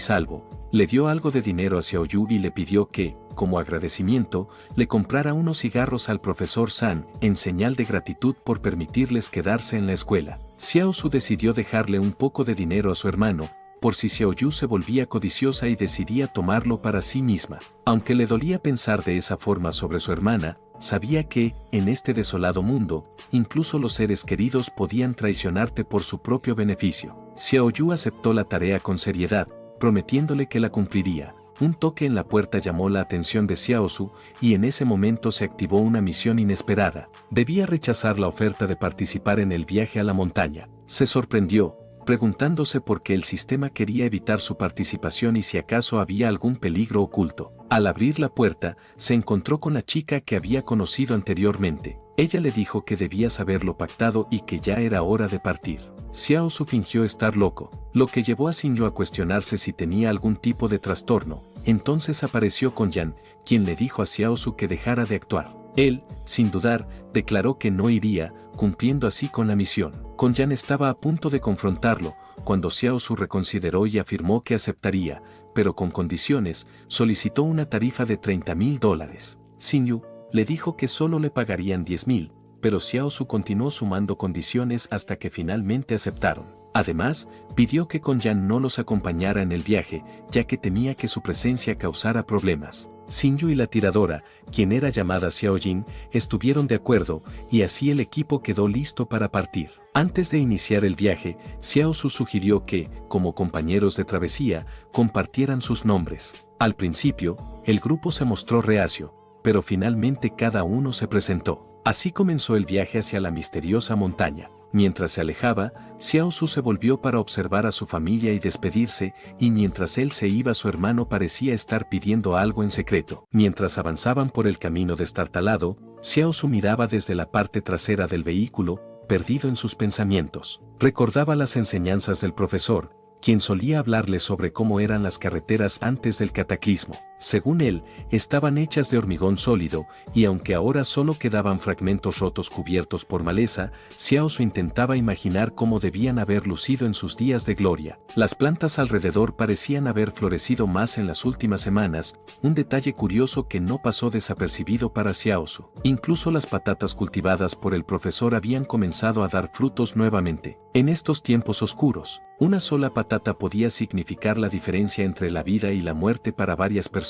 salvo. Le dio algo de dinero a Xiao Yu y le pidió que, como agradecimiento, le comprara unos cigarros al profesor San, en señal de gratitud por permitirles quedarse en la escuela. Xiao Su decidió dejarle un poco de dinero a su hermano, por si Xiao Yu se volvía codiciosa y decidía tomarlo para sí misma. Aunque le dolía pensar de esa forma sobre su hermana, sabía que, en este desolado mundo, incluso los seres queridos podían traicionarte por su propio beneficio. Xiao Yu aceptó la tarea con seriedad, prometiéndole que la cumpliría. Un toque en la puerta llamó la atención de Xiao Su, y en ese momento se activó una misión inesperada. Debía rechazar la oferta de participar en el viaje a la montaña. Se sorprendió, preguntándose por qué el sistema quería evitar su participación y si acaso había algún peligro oculto. Al abrir la puerta, se encontró con la chica que había conocido anteriormente. Ella le dijo que debía saberlo pactado y que ya era hora de partir. Xiao Su fingió estar loco, lo que llevó a Xinyu a cuestionarse si tenía algún tipo de trastorno. Entonces apareció Con Yan, quien le dijo a Xiao Su que dejara de actuar. Él, sin dudar, declaró que no iría, cumpliendo así con la misión. Con Yan estaba a punto de confrontarlo, cuando Xiao Su reconsideró y afirmó que aceptaría, pero con condiciones. Solicitó una tarifa de $30,000. Xinyu le dijo que solo le pagarían 10,000, pero Xiao Su continuó sumando condiciones hasta que finalmente aceptaron. Además, pidió que Con Yan no los acompañara en el viaje, ya que temía que su presencia causara problemas. Xinyu y la tiradora, quien era llamada Xiao Jin, estuvieron de acuerdo, y así el equipo quedó listo para partir. Antes de iniciar el viaje, Xiao Su sugirió que, como compañeros de travesía, compartieran sus nombres. Al principio, el grupo se mostró reacio, pero finalmente cada uno se presentó. Así comenzó el viaje hacia la misteriosa montaña. Mientras se alejaba, Xiao Su se volvió para observar a su familia y despedirse, y mientras él se iba su hermano parecía estar pidiendo algo en secreto. Mientras avanzaban por el camino destartalado, Xiao Su miraba desde la parte trasera del vehículo, perdido en sus pensamientos. Recordaba las enseñanzas del profesor, quien solía hablarle sobre cómo eran las carreteras antes del cataclismo. Según él, estaban hechas de hormigón sólido, y aunque ahora solo quedaban fragmentos rotos cubiertos por maleza, Xiao Su intentaba imaginar cómo debían haber lucido en sus días de gloria. Las plantas alrededor parecían haber florecido más en las últimas semanas, un detalle curioso que no pasó desapercibido para Xiao Su. Incluso las patatas cultivadas por el profesor habían comenzado a dar frutos nuevamente. En estos tiempos oscuros, una sola patata podía significar la diferencia entre la vida y la muerte para varias personas.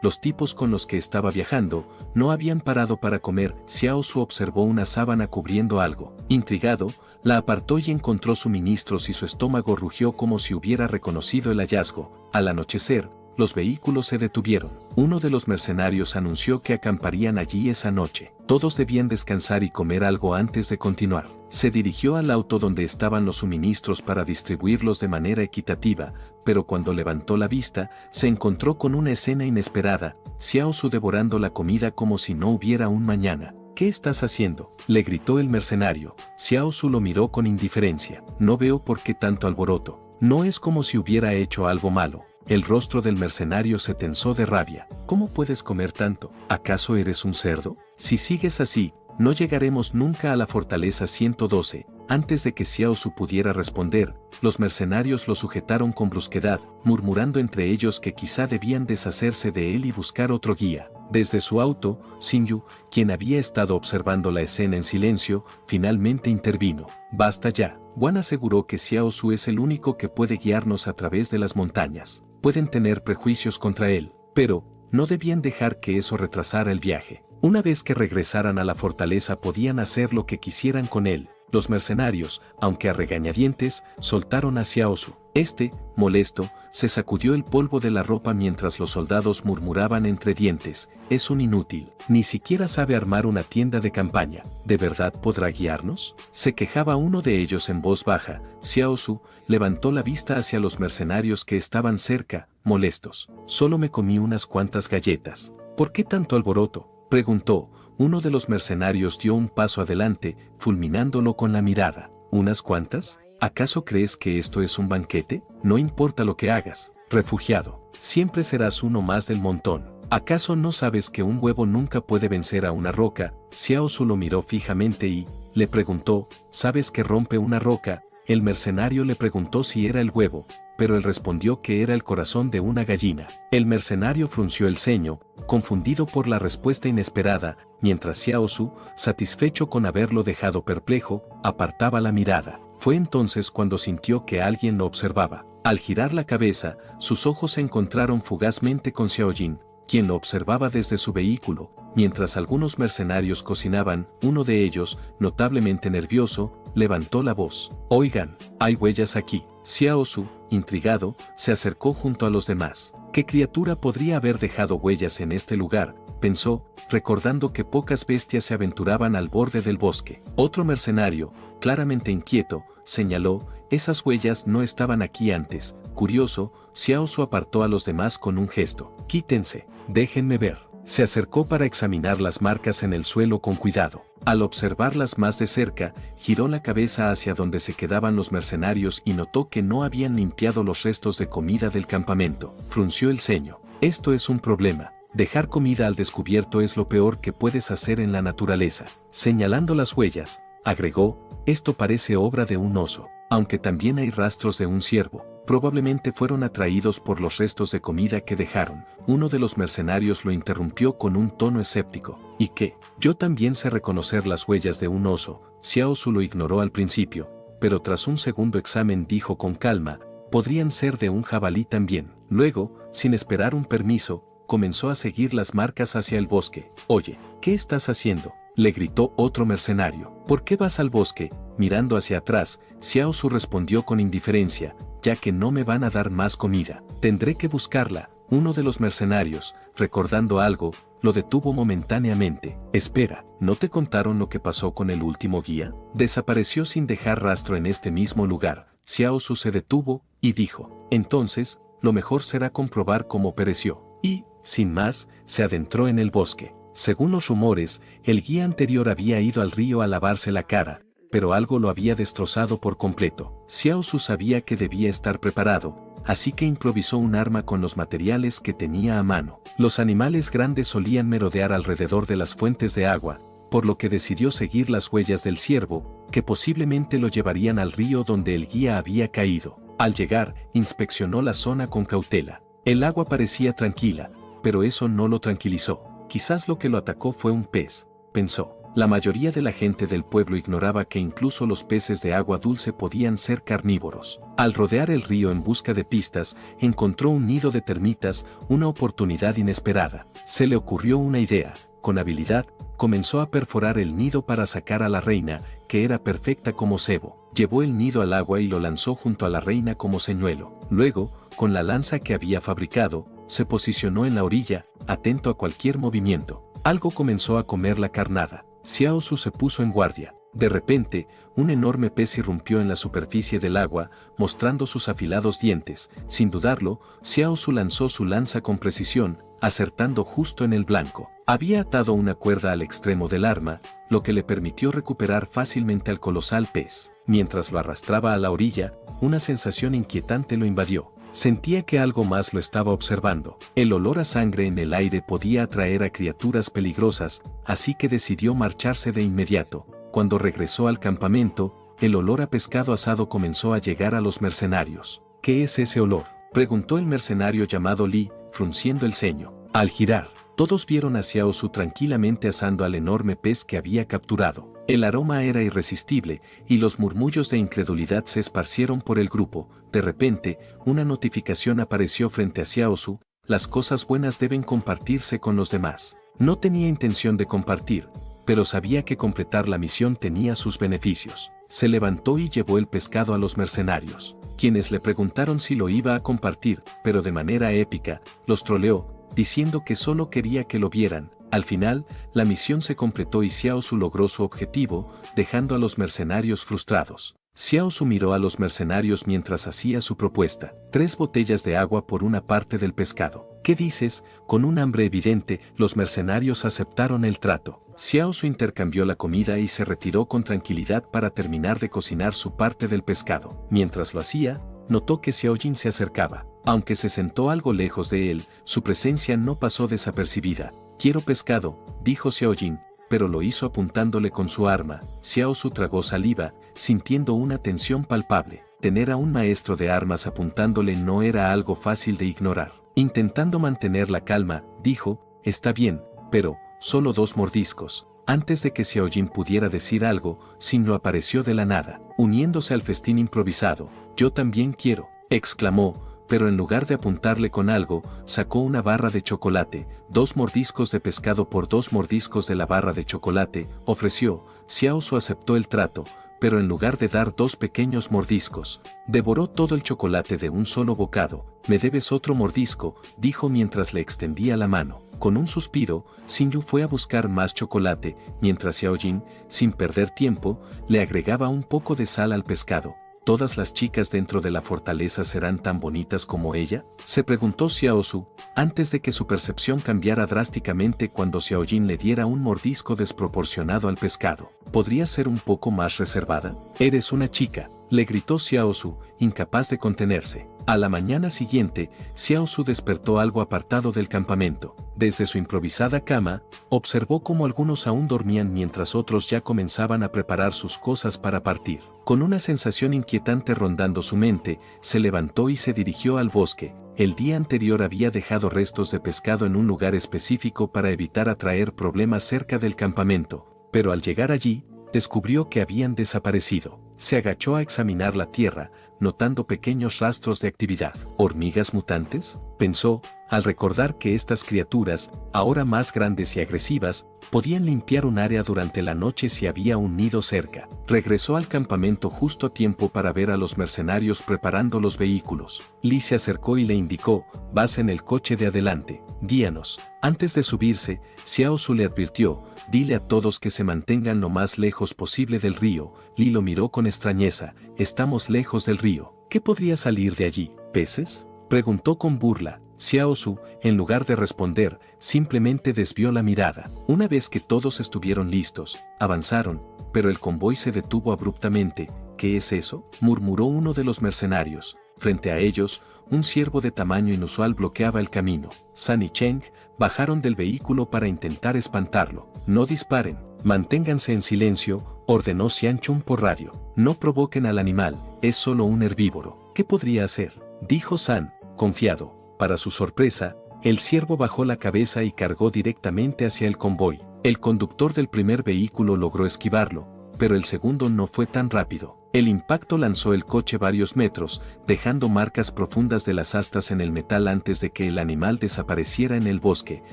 Los tipos con los que estaba viajando no habían parado para comer. Xiao Su observó una sábana cubriendo algo. Intrigado, la apartó y encontró suministros y su estómago rugió como si hubiera reconocido el hallazgo. Al anochecer, los vehículos se detuvieron. Uno de los mercenarios anunció que acamparían allí esa noche. Todos debían descansar y comer algo antes de continuar. Se dirigió al auto donde estaban los suministros para distribuirlos de manera equitativa, pero cuando levantó la vista, se encontró con una escena inesperada: Xiao Su devorando la comida como si no hubiera un mañana. ¿Qué estás haciendo?, le gritó el mercenario. Xiao Su lo miró con indiferencia. No veo por qué tanto alboroto. No es como si hubiera hecho algo malo. El rostro del mercenario se tensó de rabia. ¿Cómo puedes comer tanto? ¿Acaso eres un cerdo? Si sigues así, no llegaremos nunca a la fortaleza 112. Antes de que Xiao Su pudiera responder, los mercenarios lo sujetaron con brusquedad, murmurando entre ellos que quizá debían deshacerse de él y buscar otro guía. Desde su auto, Xinyu, quien había estado observando la escena en silencio, finalmente intervino. Basta ya. Wan aseguró que Xiao Su es el único que puede guiarnos a través de las montañas. Pueden tener prejuicios contra él, pero no debían dejar que eso retrasara el viaje. Una vez que regresaran a la fortaleza podían hacer lo que quisieran con él. Los mercenarios, aunque a regañadientes, soltaron a Xiaosu. Este, molesto, se sacudió el polvo de la ropa mientras los soldados murmuraban entre dientes: es un inútil, ni siquiera sabe armar una tienda de campaña, ¿de verdad podrá guiarnos? Se quejaba uno de ellos en voz baja. Xiaosu levantó la vista hacia los mercenarios que estaban cerca, molestos. Solo me comí unas cuantas galletas. ¿Por qué tanto alboroto?, preguntó. Uno de los mercenarios dio un paso adelante, fulminándolo con la mirada. ¿Unas cuantas? ¿Acaso crees que esto es un banquete? No importa lo que hagas, refugiado, siempre serás uno más del montón. ¿Acaso no sabes que un huevo nunca puede vencer a una roca? Xiaosu lo miró fijamente y le preguntó: ¿sabes qué rompe una roca? El mercenario le preguntó si era el huevo, pero él respondió que era el corazón de una gallina. El mercenario frunció el ceño, confundido por la respuesta inesperada, mientras Xiaosu, satisfecho con haberlo dejado perplejo, apartaba la mirada. Fue entonces cuando sintió que alguien lo observaba. Al girar la cabeza, sus ojos se encontraron fugazmente con Xiaojin, quien lo observaba desde su vehículo, mientras algunos mercenarios cocinaban. Uno de ellos, notablemente nervioso, levantó la voz: «Oigan, hay huellas aquí». Xiaosu, intrigado, se acercó junto a los demás. ¿Qué criatura podría haber dejado huellas en este lugar?, pensó, recordando que pocas bestias se aventuraban al borde del bosque. Otro mercenario, claramente inquieto, señaló: «esas huellas no estaban aquí antes». Curioso, Xiaosu apartó a los demás con un gesto. «Quítense, déjenme ver». Se acercó para examinar las marcas en el suelo con cuidado. Al observarlas más de cerca, giró la cabeza hacia donde se quedaban los mercenarios y notó que no habían limpiado los restos de comida del campamento. Frunció el ceño. «Esto es un problema. Dejar comida al descubierto es lo peor que puedes hacer en la naturaleza». Señalando las huellas, agregó: «esto parece obra de un oso, aunque también hay rastros de un ciervo. Probablemente fueron atraídos por los restos de comida que dejaron». Uno de los mercenarios lo interrumpió con un tono escéptico. «¿Y qué? Yo también sé reconocer las huellas de un oso». Xiaosu lo ignoró al principio, pero tras un segundo examen dijo con calma: «podrían ser de un jabalí también». Luego, sin esperar un permiso, comenzó a seguir las marcas hacia el bosque. «Oye, ¿qué estás haciendo?», le gritó otro mercenario. «¿Por qué vas al bosque?». Mirando hacia atrás, Xiaosu respondió con indiferencia: «ya que no me van a dar más comida, tendré que buscarla». Uno de los mercenarios, recordando algo, lo detuvo momentáneamente. «Espera, ¿no te contaron lo que pasó con el último guía? Desapareció sin dejar rastro en este mismo lugar». Xiaosu se detuvo y dijo: «entonces, lo mejor será comprobar cómo pereció». Y, sin más, se adentró en el bosque. Según los rumores, el guía anterior había ido al río a lavarse la cara, pero algo lo había destrozado por completo. Xiaosu sabía que debía estar preparado, así que improvisó un arma con los materiales que tenía a mano. Los animales grandes solían merodear alrededor de las fuentes de agua, por lo que decidió seguir las huellas del ciervo, que posiblemente lo llevarían al río donde el guía había caído. Al llegar, inspeccionó la zona con cautela. El agua parecía tranquila, pero eso no lo tranquilizó. Quizás lo que lo atacó fue un pez, pensó. La mayoría de la gente del pueblo ignoraba que incluso los peces de agua dulce podían ser carnívoros. Al rodear el río en busca de pistas, encontró un nido de termitas, una oportunidad inesperada. Se le ocurrió una idea. Con habilidad, comenzó a perforar el nido para sacar a la reina, que era perfecta como cebo. Llevó el nido al agua y lo lanzó junto a la reina como señuelo. Luego, con la lanza que había fabricado, se posicionó en la orilla, atento a cualquier movimiento. Algo comenzó a comer la carnada. Xiaosu se puso en guardia. De repente, un enorme pez irrumpió en la superficie del agua, mostrando sus afilados dientes. Sin dudarlo, Xiaosu lanzó su lanza con precisión, acertando justo en el blanco. Había atado una cuerda al extremo del arma, lo que le permitió recuperar fácilmente al colosal pez. Mientras lo arrastraba a la orilla, una sensación inquietante lo invadió. Sentía que algo más lo estaba observando. El olor a sangre en el aire podía atraer a criaturas peligrosas, así que decidió marcharse de inmediato. Cuando regresó al campamento, el olor a pescado asado comenzó a llegar a los mercenarios. «¿Qué es ese olor?», preguntó el mercenario llamado Li, frunciendo el ceño. Al girar, todos vieron a Xiaosu tranquilamente asando al enorme pez que había capturado. El aroma era irresistible, y los murmullos de incredulidad se esparcieron por el grupo. De repente, una notificación apareció frente a Xiaosu: «las cosas buenas deben compartirse con los demás». No tenía intención de compartir, pero sabía que completar la misión tenía sus beneficios. se levantó y llevó el pescado a los mercenarios, quienes le preguntaron si lo iba a compartir, pero de manera épica, los troleó, diciendo que solo quería que lo vieran. Al final, la misión se completó y Xiao Su logró su objetivo, dejando a los mercenarios frustrados. Xiao Su miró a los mercenarios mientras hacía su propuesta. 3 botellas de agua por una parte del pescado. ¿Qué dices? Con un hambre evidente, los mercenarios aceptaron el trato. Xiao Su intercambió la comida y se retiró con tranquilidad para terminar de cocinar su parte del pescado. Mientras lo hacía, notó que Xiao Jin se acercaba. Aunque se sentó algo lejos de él, su presencia no pasó desapercibida. «Quiero pescado», dijo Xiao Jin, pero lo hizo apuntándole con su arma. Xiao Su tragó saliva, sintiendo una tensión palpable. Tener a un maestro de armas apuntándole no era algo fácil de ignorar. Intentando mantener la calma, dijo, «Está bien, pero, solo 2 mordiscos». Antes de que Xiao Jin pudiera decir algo, Xin lo apareció de la nada, uniéndose al festín improvisado. «Yo también quiero», exclamó, pero en lugar de apuntarle con algo, sacó una barra de chocolate, 2 mordiscos de pescado por 2 mordiscos de la barra de chocolate, ofreció. Xiao Su aceptó el trato, pero en lugar de dar 2 pequeños mordiscos, devoró todo el chocolate de un solo bocado. «Me debes otro mordisco», dijo mientras le extendía la mano. Con un suspiro, Xin Yu fue a buscar más chocolate, mientras Xiao Jin, sin perder tiempo, le agregaba un poco de sal al pescado. ¿Todas las chicas dentro de la fortaleza serán tan bonitas como ella?, se preguntó Xiao Su, antes de que su percepción cambiara drásticamente cuando Xiao Jin le diera un mordisco desproporcionado al pescado. ¿Podría ser un poco más reservada? «Eres una chica», le gritó Xiao Su, incapaz de contenerse. A la mañana siguiente, Xiao Su despertó algo apartado del campamento. Desde su improvisada cama, observó cómo algunos aún dormían mientras otros ya comenzaban a preparar sus cosas para partir. Con una sensación inquietante rondando su mente, se levantó y se dirigió al bosque. El día anterior había dejado restos de pescado en un lugar específico para evitar atraer problemas cerca del campamento, pero al llegar allí, descubrió que habían desaparecido. Se agachó a examinar la tierra, notando pequeños rastros de actividad. ¿Hormigas mutantes?, pensó, al recordar que estas criaturas, ahora más grandes y agresivas, podían limpiar un área durante la noche si había un nido cerca. Regresó al campamento justo a tiempo para ver a los mercenarios preparando los vehículos. Li se acercó y le indicó, «Vas en el coche de adelante, guíanos». Antes de subirse, Xiao Su le advirtió, «Dile a todos que se mantengan lo más lejos posible del río». Li lo miró con extrañeza, «Estamos lejos del río. ¿Qué podría salir de allí? ¿Peces?», preguntó con burla. Xiao Su, en lugar de responder, simplemente desvió la mirada. Una vez que todos estuvieron listos, avanzaron, pero el convoy se detuvo abruptamente. «¿Qué es eso?», murmuró uno de los mercenarios. Frente a ellos, un ciervo de tamaño inusual bloqueaba el camino. San y Cheng bajaron del vehículo para intentar espantarlo. «No disparen, manténganse en silencio», ordenó Xianchun por radio. «No provoquen al animal, es solo un herbívoro». «¿Qué podría hacer?», dijo San, confiado. Para su sorpresa, el ciervo bajó la cabeza y cargó directamente hacia el convoy. El conductor del primer vehículo logró esquivarlo, pero el segundo no fue tan rápido. El impacto lanzó el coche varios metros, dejando marcas profundas de las astas en el metal antes de que el animal desapareciera en el bosque.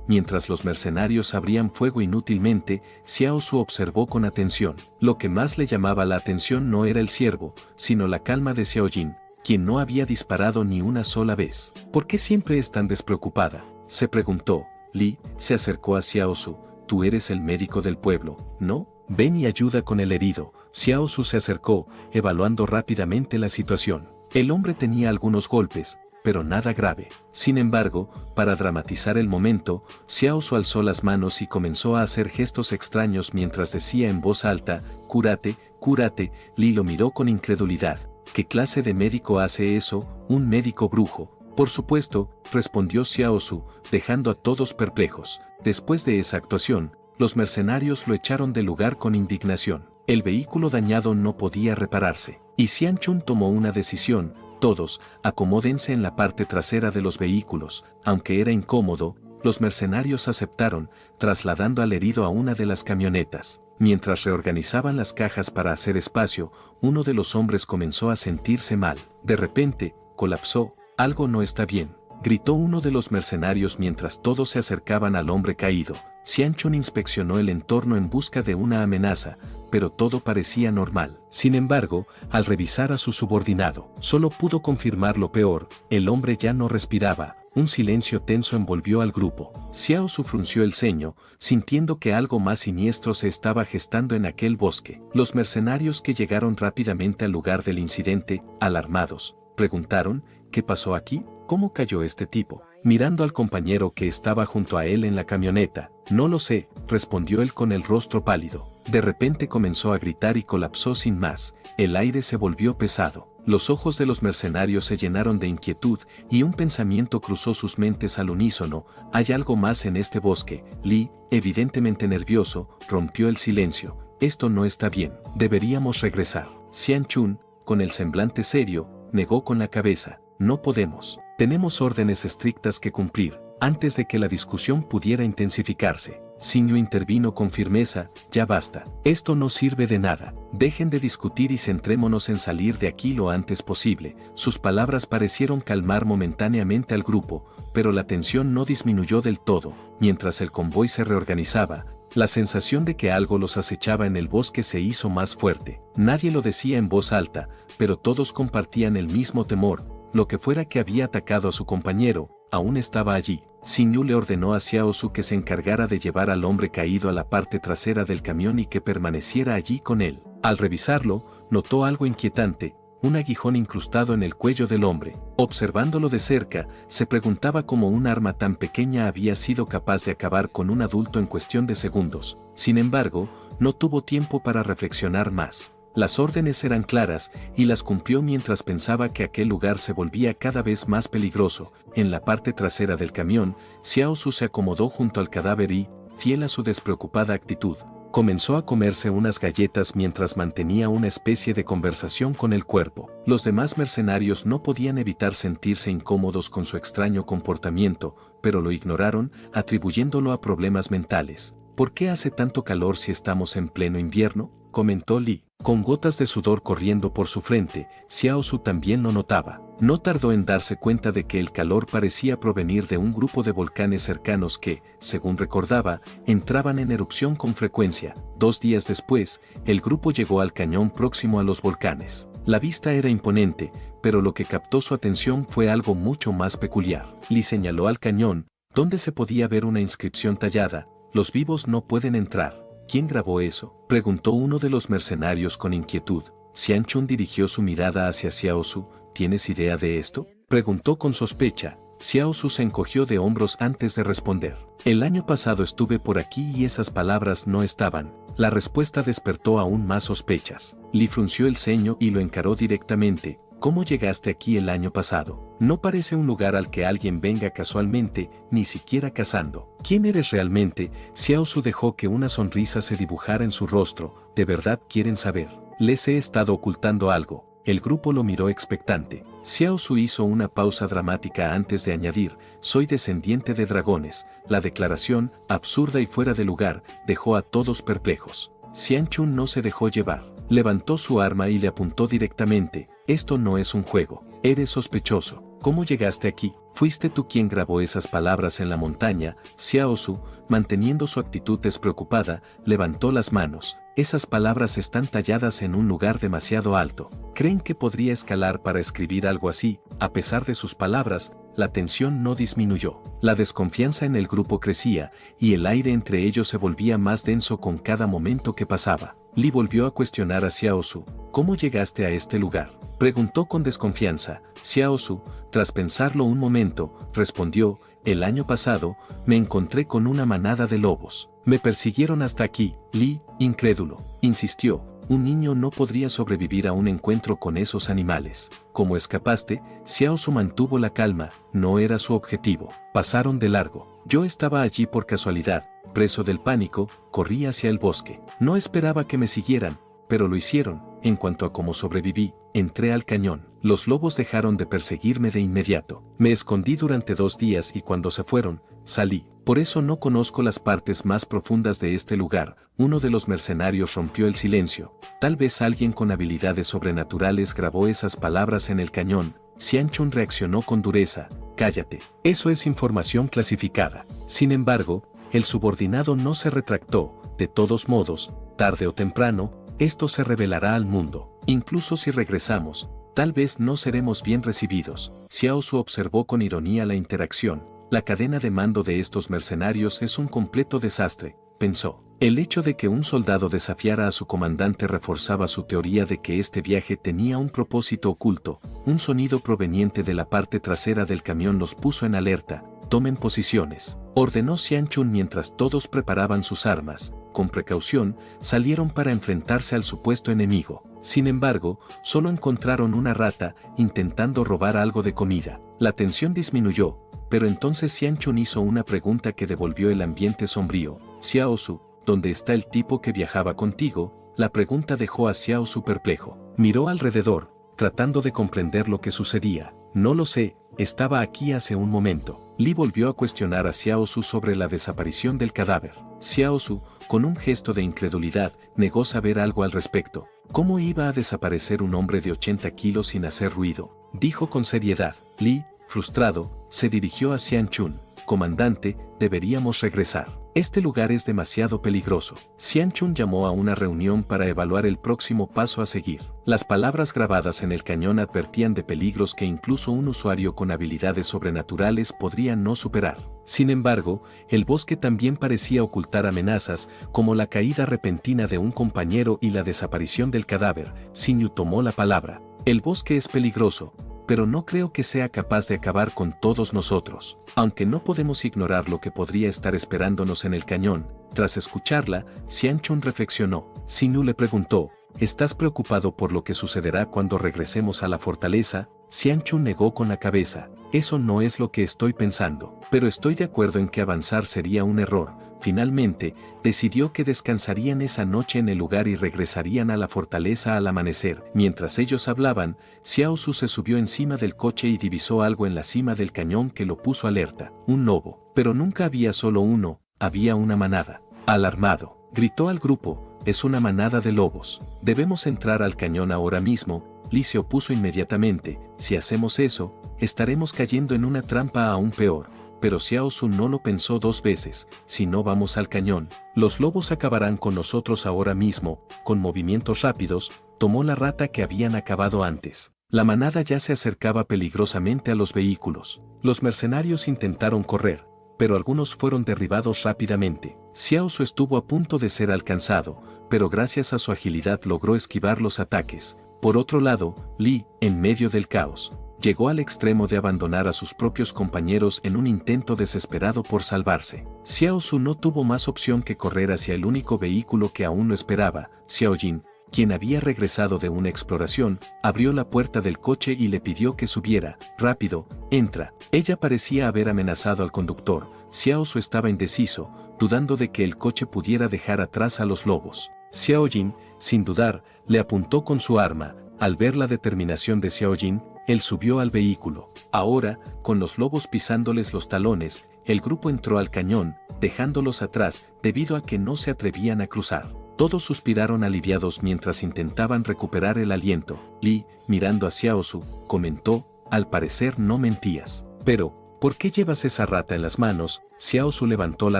Mientras los mercenarios abrían fuego inútilmente, Xiao Su observó con atención. Lo que más le llamaba la atención no era el ciervo, sino la calma de Xiao Jin, quien no había disparado ni una sola vez. «¿Por qué siempre es tan despreocupada?», se preguntó. Li se acercó a Xiao Su. «Tú eres el médico del pueblo, ¿no? Ven y ayuda con el herido». Xiao Su se acercó, evaluando rápidamente la situación. El hombre tenía algunos golpes, pero nada grave. Sin embargo, para dramatizar el momento, Xiao Su alzó las manos y comenzó a hacer gestos extraños mientras decía en voz alta, «Cúrate, cúrate». Li lo miró con incredulidad. «¿Qué clase de médico hace eso? ¿Un médico brujo?». «Por supuesto», respondió Xiao Su, dejando a todos perplejos. Después de esa actuación, los mercenarios lo echaron del lugar con indignación. El vehículo dañado no podía repararse, y Xianchun tomó una decisión: todos, acomódense en la parte trasera de los vehículos. Aunque era incómodo, los mercenarios aceptaron, trasladando al herido a una de las camionetas. Mientras reorganizaban las cajas para hacer espacio, uno de los hombres comenzó a sentirse mal. De repente, colapsó. «Algo no está bien», gritó uno de los mercenarios mientras todos se acercaban al hombre caído. Xianchun inspeccionó el entorno en busca de una amenaza, pero todo parecía normal. Sin embargo, al revisar a su subordinado, solo pudo confirmar lo peor: el hombre ya no respiraba. Un silencio tenso envolvió al grupo. Xiao Su frunció el ceño, sintiendo que algo más siniestro se estaba gestando en aquel bosque. Los mercenarios que llegaron rápidamente al lugar del incidente, alarmados, preguntaron: ¿qué pasó aquí? ¿Cómo cayó este tipo? Mirando al compañero que estaba junto a él en la camioneta: no lo sé, respondió él con el rostro pálido. De repente comenzó a gritar y colapsó sin más. El aire se volvió pesado. Los ojos de los mercenarios se llenaron de inquietud y un pensamiento cruzó sus mentes al unísono: hay algo más en este bosque. Li, evidentemente nervioso, rompió el silencio: esto no está bien, deberíamos regresar. Xianchun, con el semblante serio, negó con la cabeza: no podemos. Tenemos órdenes estrictas que cumplir. Antes de que la discusión pudiera intensificarse, Xinyu intervino con firmeza: ya basta. Esto no sirve de nada. Dejen de discutir y centrémonos en salir de aquí lo antes posible. Sus palabras parecieron calmar momentáneamente al grupo, pero la tensión no disminuyó del todo. Mientras el convoy se reorganizaba, la sensación de que algo los acechaba en el bosque se hizo más fuerte. Nadie lo decía en voz alta, pero todos compartían el mismo temor: lo que fuera que había atacado a su compañero, aún estaba allí. Xinyu le ordenó a Xiao Su que se encargara de llevar al hombre caído a la parte trasera del camión y que permaneciera allí con él. Al revisarlo, notó algo inquietante: un aguijón incrustado en el cuello del hombre. Observándolo de cerca, se preguntaba cómo un arma tan pequeña había sido capaz de acabar con un adulto en cuestión de segundos. Sin embargo, no tuvo tiempo para reflexionar más. Las órdenes eran claras y las cumplió mientras pensaba que aquel lugar se volvía cada vez más peligroso. En la parte trasera del camión, Xiao Su se acomodó junto al cadáver y, fiel a su despreocupada actitud, comenzó a comerse unas galletas mientras mantenía una especie de conversación con el cuerpo. Los demás mercenarios no podían evitar sentirse incómodos con su extraño comportamiento, pero lo ignoraron, atribuyéndolo a problemas mentales. ¿Por qué hace tanto calor si estamos en pleno invierno?, comentó Li. Con gotas de sudor corriendo por su frente, Xiao Su también lo notaba. No tardó en darse cuenta de que el calor parecía provenir de un grupo de volcanes cercanos que, según recordaba, entraban en erupción con frecuencia. 2 días después, el grupo llegó al cañón próximo a los volcanes. La vista era imponente, pero lo que captó su atención fue algo mucho más peculiar. Li señaló al cañón, donde se podía ver una inscripción tallada: los vivos no pueden entrar. ¿Quién grabó eso?, preguntó uno de los mercenarios con inquietud. Xianchun dirigió su mirada hacia Xiao Su. ¿Tienes idea de esto?, preguntó con sospecha. Xiao Su se encogió de hombros antes de responder. El año pasado estuve por aquí y esas palabras no estaban. La respuesta despertó aún más sospechas. Li frunció el ceño y lo encaró directamente. ¿Cómo llegaste aquí el año pasado? No parece un lugar al que alguien venga casualmente, ni siquiera cazando. ¿Quién eres realmente? Xiao Su dejó que una sonrisa se dibujara en su rostro. ¿De verdad quieren saber? Les he estado ocultando algo. El grupo lo miró expectante. Xiao Su hizo una pausa dramática antes de añadir: soy descendiente de dragones. La declaración, absurda y fuera de lugar, dejó a todos perplejos. Xianchun no se dejó llevar. Levantó su arma y le apuntó directamente: esto no es un juego. Eres sospechoso. ¿Cómo llegaste aquí? ¿Fuiste tú quien grabó esas palabras en la montaña? Xiao Su, manteniendo su actitud despreocupada, levantó las manos. Esas palabras están talladas en un lugar demasiado alto. ¿Creen que podría escalar para escribir algo así? A pesar de sus palabras, la tensión no disminuyó. La desconfianza en el grupo crecía, y el aire entre ellos se volvía más denso con cada momento que pasaba. Li volvió a cuestionar a Xiao Su. ¿Cómo llegaste a este lugar?, preguntó con desconfianza. Xiao Su, tras pensarlo un momento, respondió: el año pasado, me encontré con una manada de lobos. Me persiguieron hasta aquí. Li, incrédulo, insistió: un niño no podría sobrevivir a un encuentro con esos animales. ¿Cómo escapaste? Xiao Su mantuvo la calma. No era su objetivo. Pasaron de largo. Yo estaba allí por casualidad. Preso del pánico, corrí hacia el bosque. No esperaba que me siguieran, pero lo hicieron. En cuanto a cómo sobreviví, entré al cañón. Los lobos dejaron de perseguirme de inmediato. Me escondí durante 2 días y cuando se fueron, salí. Por eso no conozco las partes más profundas de este lugar. Uno de los mercenarios rompió el silencio. Tal vez alguien con habilidades sobrenaturales grabó esas palabras en el cañón. Xian Chun reaccionó con dureza: cállate, eso es información clasificada. Sin embargo, el subordinado no se retractó. De todos modos, tarde o temprano, esto se revelará al mundo. Incluso si regresamos, tal vez no seremos bien recibidos. Xiao Su observó con ironía la interacción. La cadena de mando de estos mercenarios es un completo desastre, pensó. El hecho de que un soldado desafiara a su comandante reforzaba su teoría de que este viaje tenía un propósito oculto. Un sonido proveniente de la parte trasera del camión los puso en alerta. Tomen posiciones, ordenó Xian Chun mientras todos preparaban sus armas. Con precaución, salieron para enfrentarse al supuesto enemigo. Sin embargo, solo encontraron una rata intentando robar algo de comida. La tensión disminuyó, pero entonces Xian Chun hizo una pregunta que devolvió el ambiente sombrío. Xiao Su, ¿dónde está el tipo que viajaba contigo? La pregunta dejó a Xiao Su perplejo. Miró alrededor, tratando de comprender lo que sucedía. No lo sé, estaba aquí hace un momento. Li volvió a cuestionar a Xiao Su sobre la desaparición del cadáver. Xiao Su, con un gesto de incredulidad, negó saber algo al respecto. ¿Cómo iba a desaparecer un hombre de 80 kilos sin hacer ruido? Dijo con seriedad. Li, frustrado, se dirigió a Xian Chun. Comandante, deberíamos regresar. Este lugar es demasiado peligroso. Xian Chun llamó a una reunión para evaluar el próximo paso a seguir. Las palabras grabadas en el cañón advertían de peligros que incluso un usuario con habilidades sobrenaturales podría no superar. Sin embargo, el bosque también parecía ocultar amenazas, como la caída repentina de un compañero y la desaparición del cadáver. Xin Yu tomó la palabra. El bosque es peligroso, pero no creo que sea capaz de acabar con todos nosotros. Aunque no podemos ignorar lo que podría estar esperándonos en el cañón. Tras escucharla, Xian Chun reflexionó. Xin Yu le preguntó: ¿estás preocupado por lo que sucederá cuando regresemos a la fortaleza? Xian Chun negó con la cabeza. Eso no es lo que estoy pensando, pero estoy de acuerdo en que avanzar sería un error. Finalmente, decidió que descansarían esa noche en el lugar y regresarían a la fortaleza al amanecer. Mientras ellos hablaban, Xiao Su se subió encima del coche y divisó algo en la cima del cañón que lo puso alerta. Un lobo. Pero nunca había solo uno, había una manada. Alarmado, gritó al grupo: es una manada de lobos. Debemos entrar al cañón ahora mismo. Li se opuso inmediatamente: si hacemos eso, estaremos cayendo en una trampa aún peor. Pero Xiao Su no lo pensó dos veces. Si no vamos al cañón, los lobos acabarán con nosotros ahora mismo. Con movimientos rápidos, tomó la rata que habían acabado antes. La manada ya se acercaba peligrosamente a los vehículos. Los mercenarios intentaron correr, pero algunos fueron derribados rápidamente. Xiao Su estuvo a punto de ser alcanzado, pero gracias a su agilidad logró esquivar los ataques. Por otro lado, Li, en medio del caos, llegó al extremo de abandonar a sus propios compañeros en un intento desesperado por salvarse. Xiao Su no tuvo más opción que correr hacia el único vehículo que aún lo esperaba. Xiao Jin, quien había regresado de una exploración, abrió la puerta del coche y le pidió que subiera. Rápido, entra. Ella parecía haber amenazado al conductor. Xiao Su estaba indeciso, dudando de que el coche pudiera dejar atrás a los lobos. Xiao Jin, sin dudar, le apuntó con su arma. Al ver la determinación de Xiao Jin, él subió al vehículo. Ahora, con los lobos pisándoles los talones, el grupo entró al cañón, dejándolos atrás debido a que no se atrevían a cruzar. Todos suspiraron aliviados mientras intentaban recuperar el aliento. Li, mirando a Xiao Su, comentó: al parecer no mentías. Pero, ¿por qué llevas esa rata en las manos? Xiao Su levantó la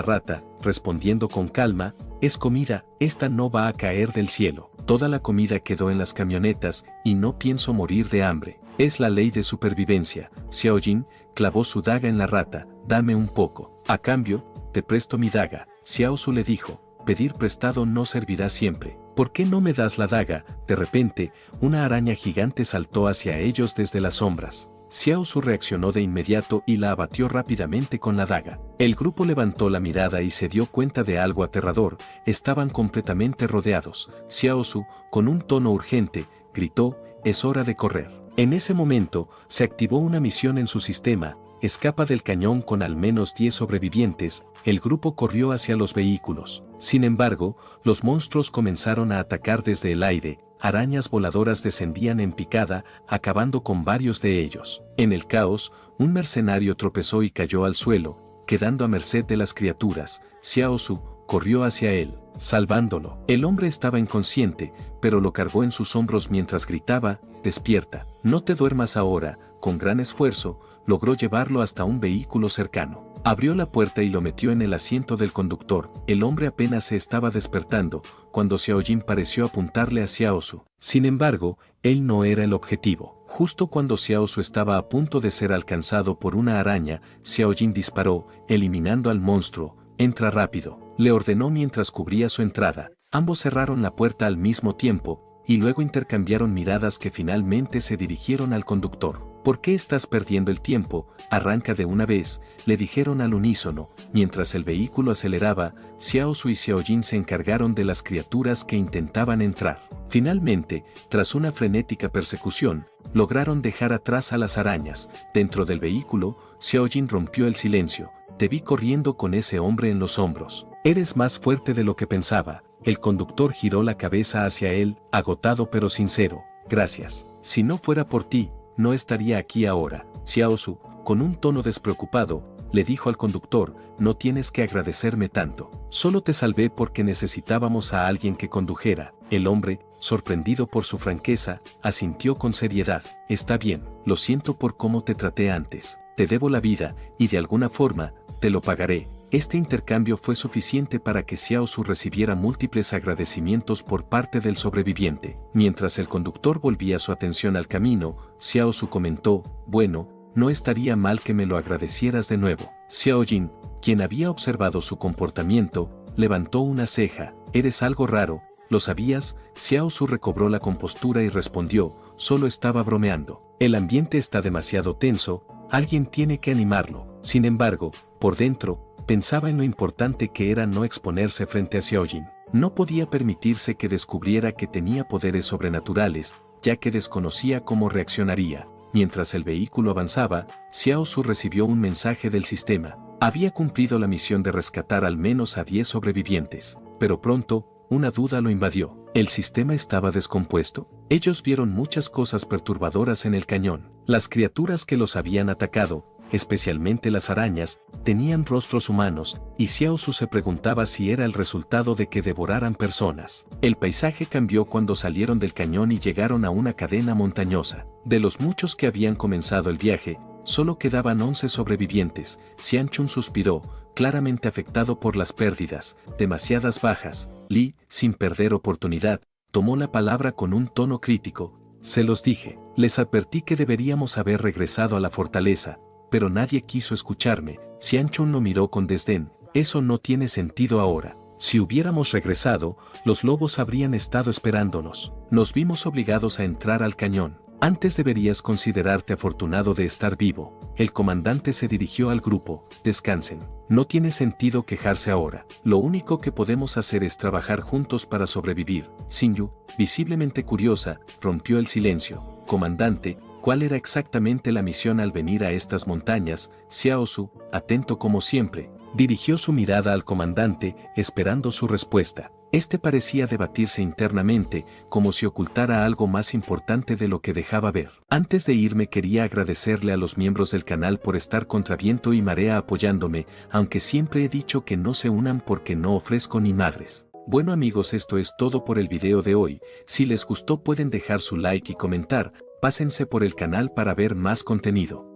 rata, respondiendo con calma: es comida, esta no va a caer del cielo. Toda la comida quedó en las camionetas y no pienso morir de hambre. Es la ley de supervivencia. Xiao Jin clavó su daga en la rata. Dame un poco. A cambio, te presto mi daga. Xiao Su le dijo: pedir prestado no servirá siempre. ¿Por qué no me das la daga? De repente, una araña gigante saltó hacia ellos desde las sombras. Xiao Su reaccionó de inmediato y la abatió rápidamente con la daga. El grupo levantó la mirada y se dio cuenta de algo aterrador. Estaban completamente rodeados. Xiao Su, con un tono urgente, gritó: es hora de correr. En ese momento, se activó una misión en su sistema: escapa del cañón con al menos 10 sobrevivientes. El grupo corrió hacia los vehículos. Sin embargo, los monstruos comenzaron a atacar desde el aire. Arañas voladoras descendían en picada, acabando con varios de ellos. En el caos, un mercenario tropezó y cayó al suelo, quedando a merced de las criaturas. Xiao Su corrió hacia él, salvándolo. El hombre estaba inconsciente, pero lo cargó en sus hombros mientras gritaba: despierta, no te duermas ahora. con gran esfuerzo, logró llevarlo hasta un vehículo cercano. Abrió la puerta y lo metió en el asiento del conductor. El hombre apenas se estaba despertando, cuando Xiaojin pareció apuntarle a Xiaosu. Sin embargo, él no era el objetivo. Justo cuando Xiaosu estaba a punto de ser alcanzado por una araña, Xiaojin disparó, eliminando al monstruo. «Entra rápido», le ordenó mientras cubría su entrada. Ambos cerraron la puerta al mismo tiempo, y luego intercambiaron miradas que finalmente se dirigieron al conductor. «¿Por qué estás perdiendo el tiempo? Arranca de una vez», le dijeron al unísono. Mientras el vehículo aceleraba, Xiaosu y Xiaojin se encargaron de las criaturas que intentaban entrar. Finalmente, tras una frenética persecución, lograron dejar atrás a las arañas. Dentro del vehículo, Xiaojin rompió el silencio. «Te vi corriendo con ese hombre en los hombros. Eres más fuerte de lo que pensaba». El conductor giró la cabeza hacia él, agotado pero sincero. «Gracias. Si no fuera por ti, no estaría aquí ahora». Xiaosu, con un tono despreocupado, le dijo al conductor: «No tienes que agradecerme tanto. Solo te salvé porque necesitábamos a alguien que condujera». El hombre, sorprendido por su franqueza, asintió con seriedad. «Está bien, lo siento por cómo te traté antes. Te debo la vida, y de alguna forma, te lo pagaré». Este intercambio fue suficiente para que Xiaosu recibiera múltiples agradecimientos por parte del sobreviviente. Mientras el conductor volvía su atención al camino, Xiaosu comentó: «Bueno, no estaría mal que me lo agradecieras de nuevo». Xiaojin, quien había observado su comportamiento, levantó una ceja. «Eres algo raro, ¿lo sabías?». Xiaosu recobró la compostura y respondió: «Solo estaba bromeando. El ambiente está demasiado tenso, alguien tiene que animarlo». Sin embargo, por dentro, pensaba en lo importante que era no exponerse frente a Xiaojin. No podía permitirse que descubriera que tenía poderes sobrenaturales, ya que desconocía cómo reaccionaría. Mientras el vehículo avanzaba, Xiaosu recibió un mensaje del sistema. Había cumplido la misión de rescatar al menos a 10 sobrevivientes, pero pronto, una duda lo invadió. ¿El sistema estaba descompuesto? Ellos vieron muchas cosas perturbadoras en el cañón. Las criaturas que los habían atacado, especialmente las arañas, tenían rostros humanos, y Xiaosu se preguntaba si era el resultado de que devoraran personas. El paisaje cambió cuando salieron del cañón y llegaron a una cadena montañosa. De los muchos que habían comenzado el viaje, solo quedaban 11 sobrevivientes. Xianchun suspiró, claramente afectado por las pérdidas, demasiadas bajas. Li, sin perder oportunidad, tomó la palabra con un tono crítico. «Se los dije, les advertí que deberíamos haber regresado a la fortaleza, pero nadie quiso escucharme». Xianchun lo miró con desdén. «Eso no tiene sentido ahora. Si hubiéramos regresado, los lobos habrían estado esperándonos. Nos vimos obligados a entrar al cañón. Antes deberías considerarte afortunado de estar vivo». El comandante se dirigió al grupo. «Descansen. No tiene sentido quejarse ahora. Lo único que podemos hacer es trabajar juntos para sobrevivir». Xinyu, visiblemente curiosa, rompió el silencio. «Comandante, ¿cuál era exactamente la misión al venir a estas montañas?». Xiaosu, atento como siempre, dirigió su mirada al comandante, esperando su respuesta. Este parecía debatirse internamente, como si ocultara algo más importante de lo que dejaba ver. «Antes de irme quería agradecerle a los miembros del canal por estar contra viento y marea apoyándome, aunque siempre he dicho que no se unan porque no ofrezco ni madres». Bueno amigos, esto es todo por el video de hoy. Si les gustó pueden dejar su like y comentar. Pásense por el canal para ver más contenido.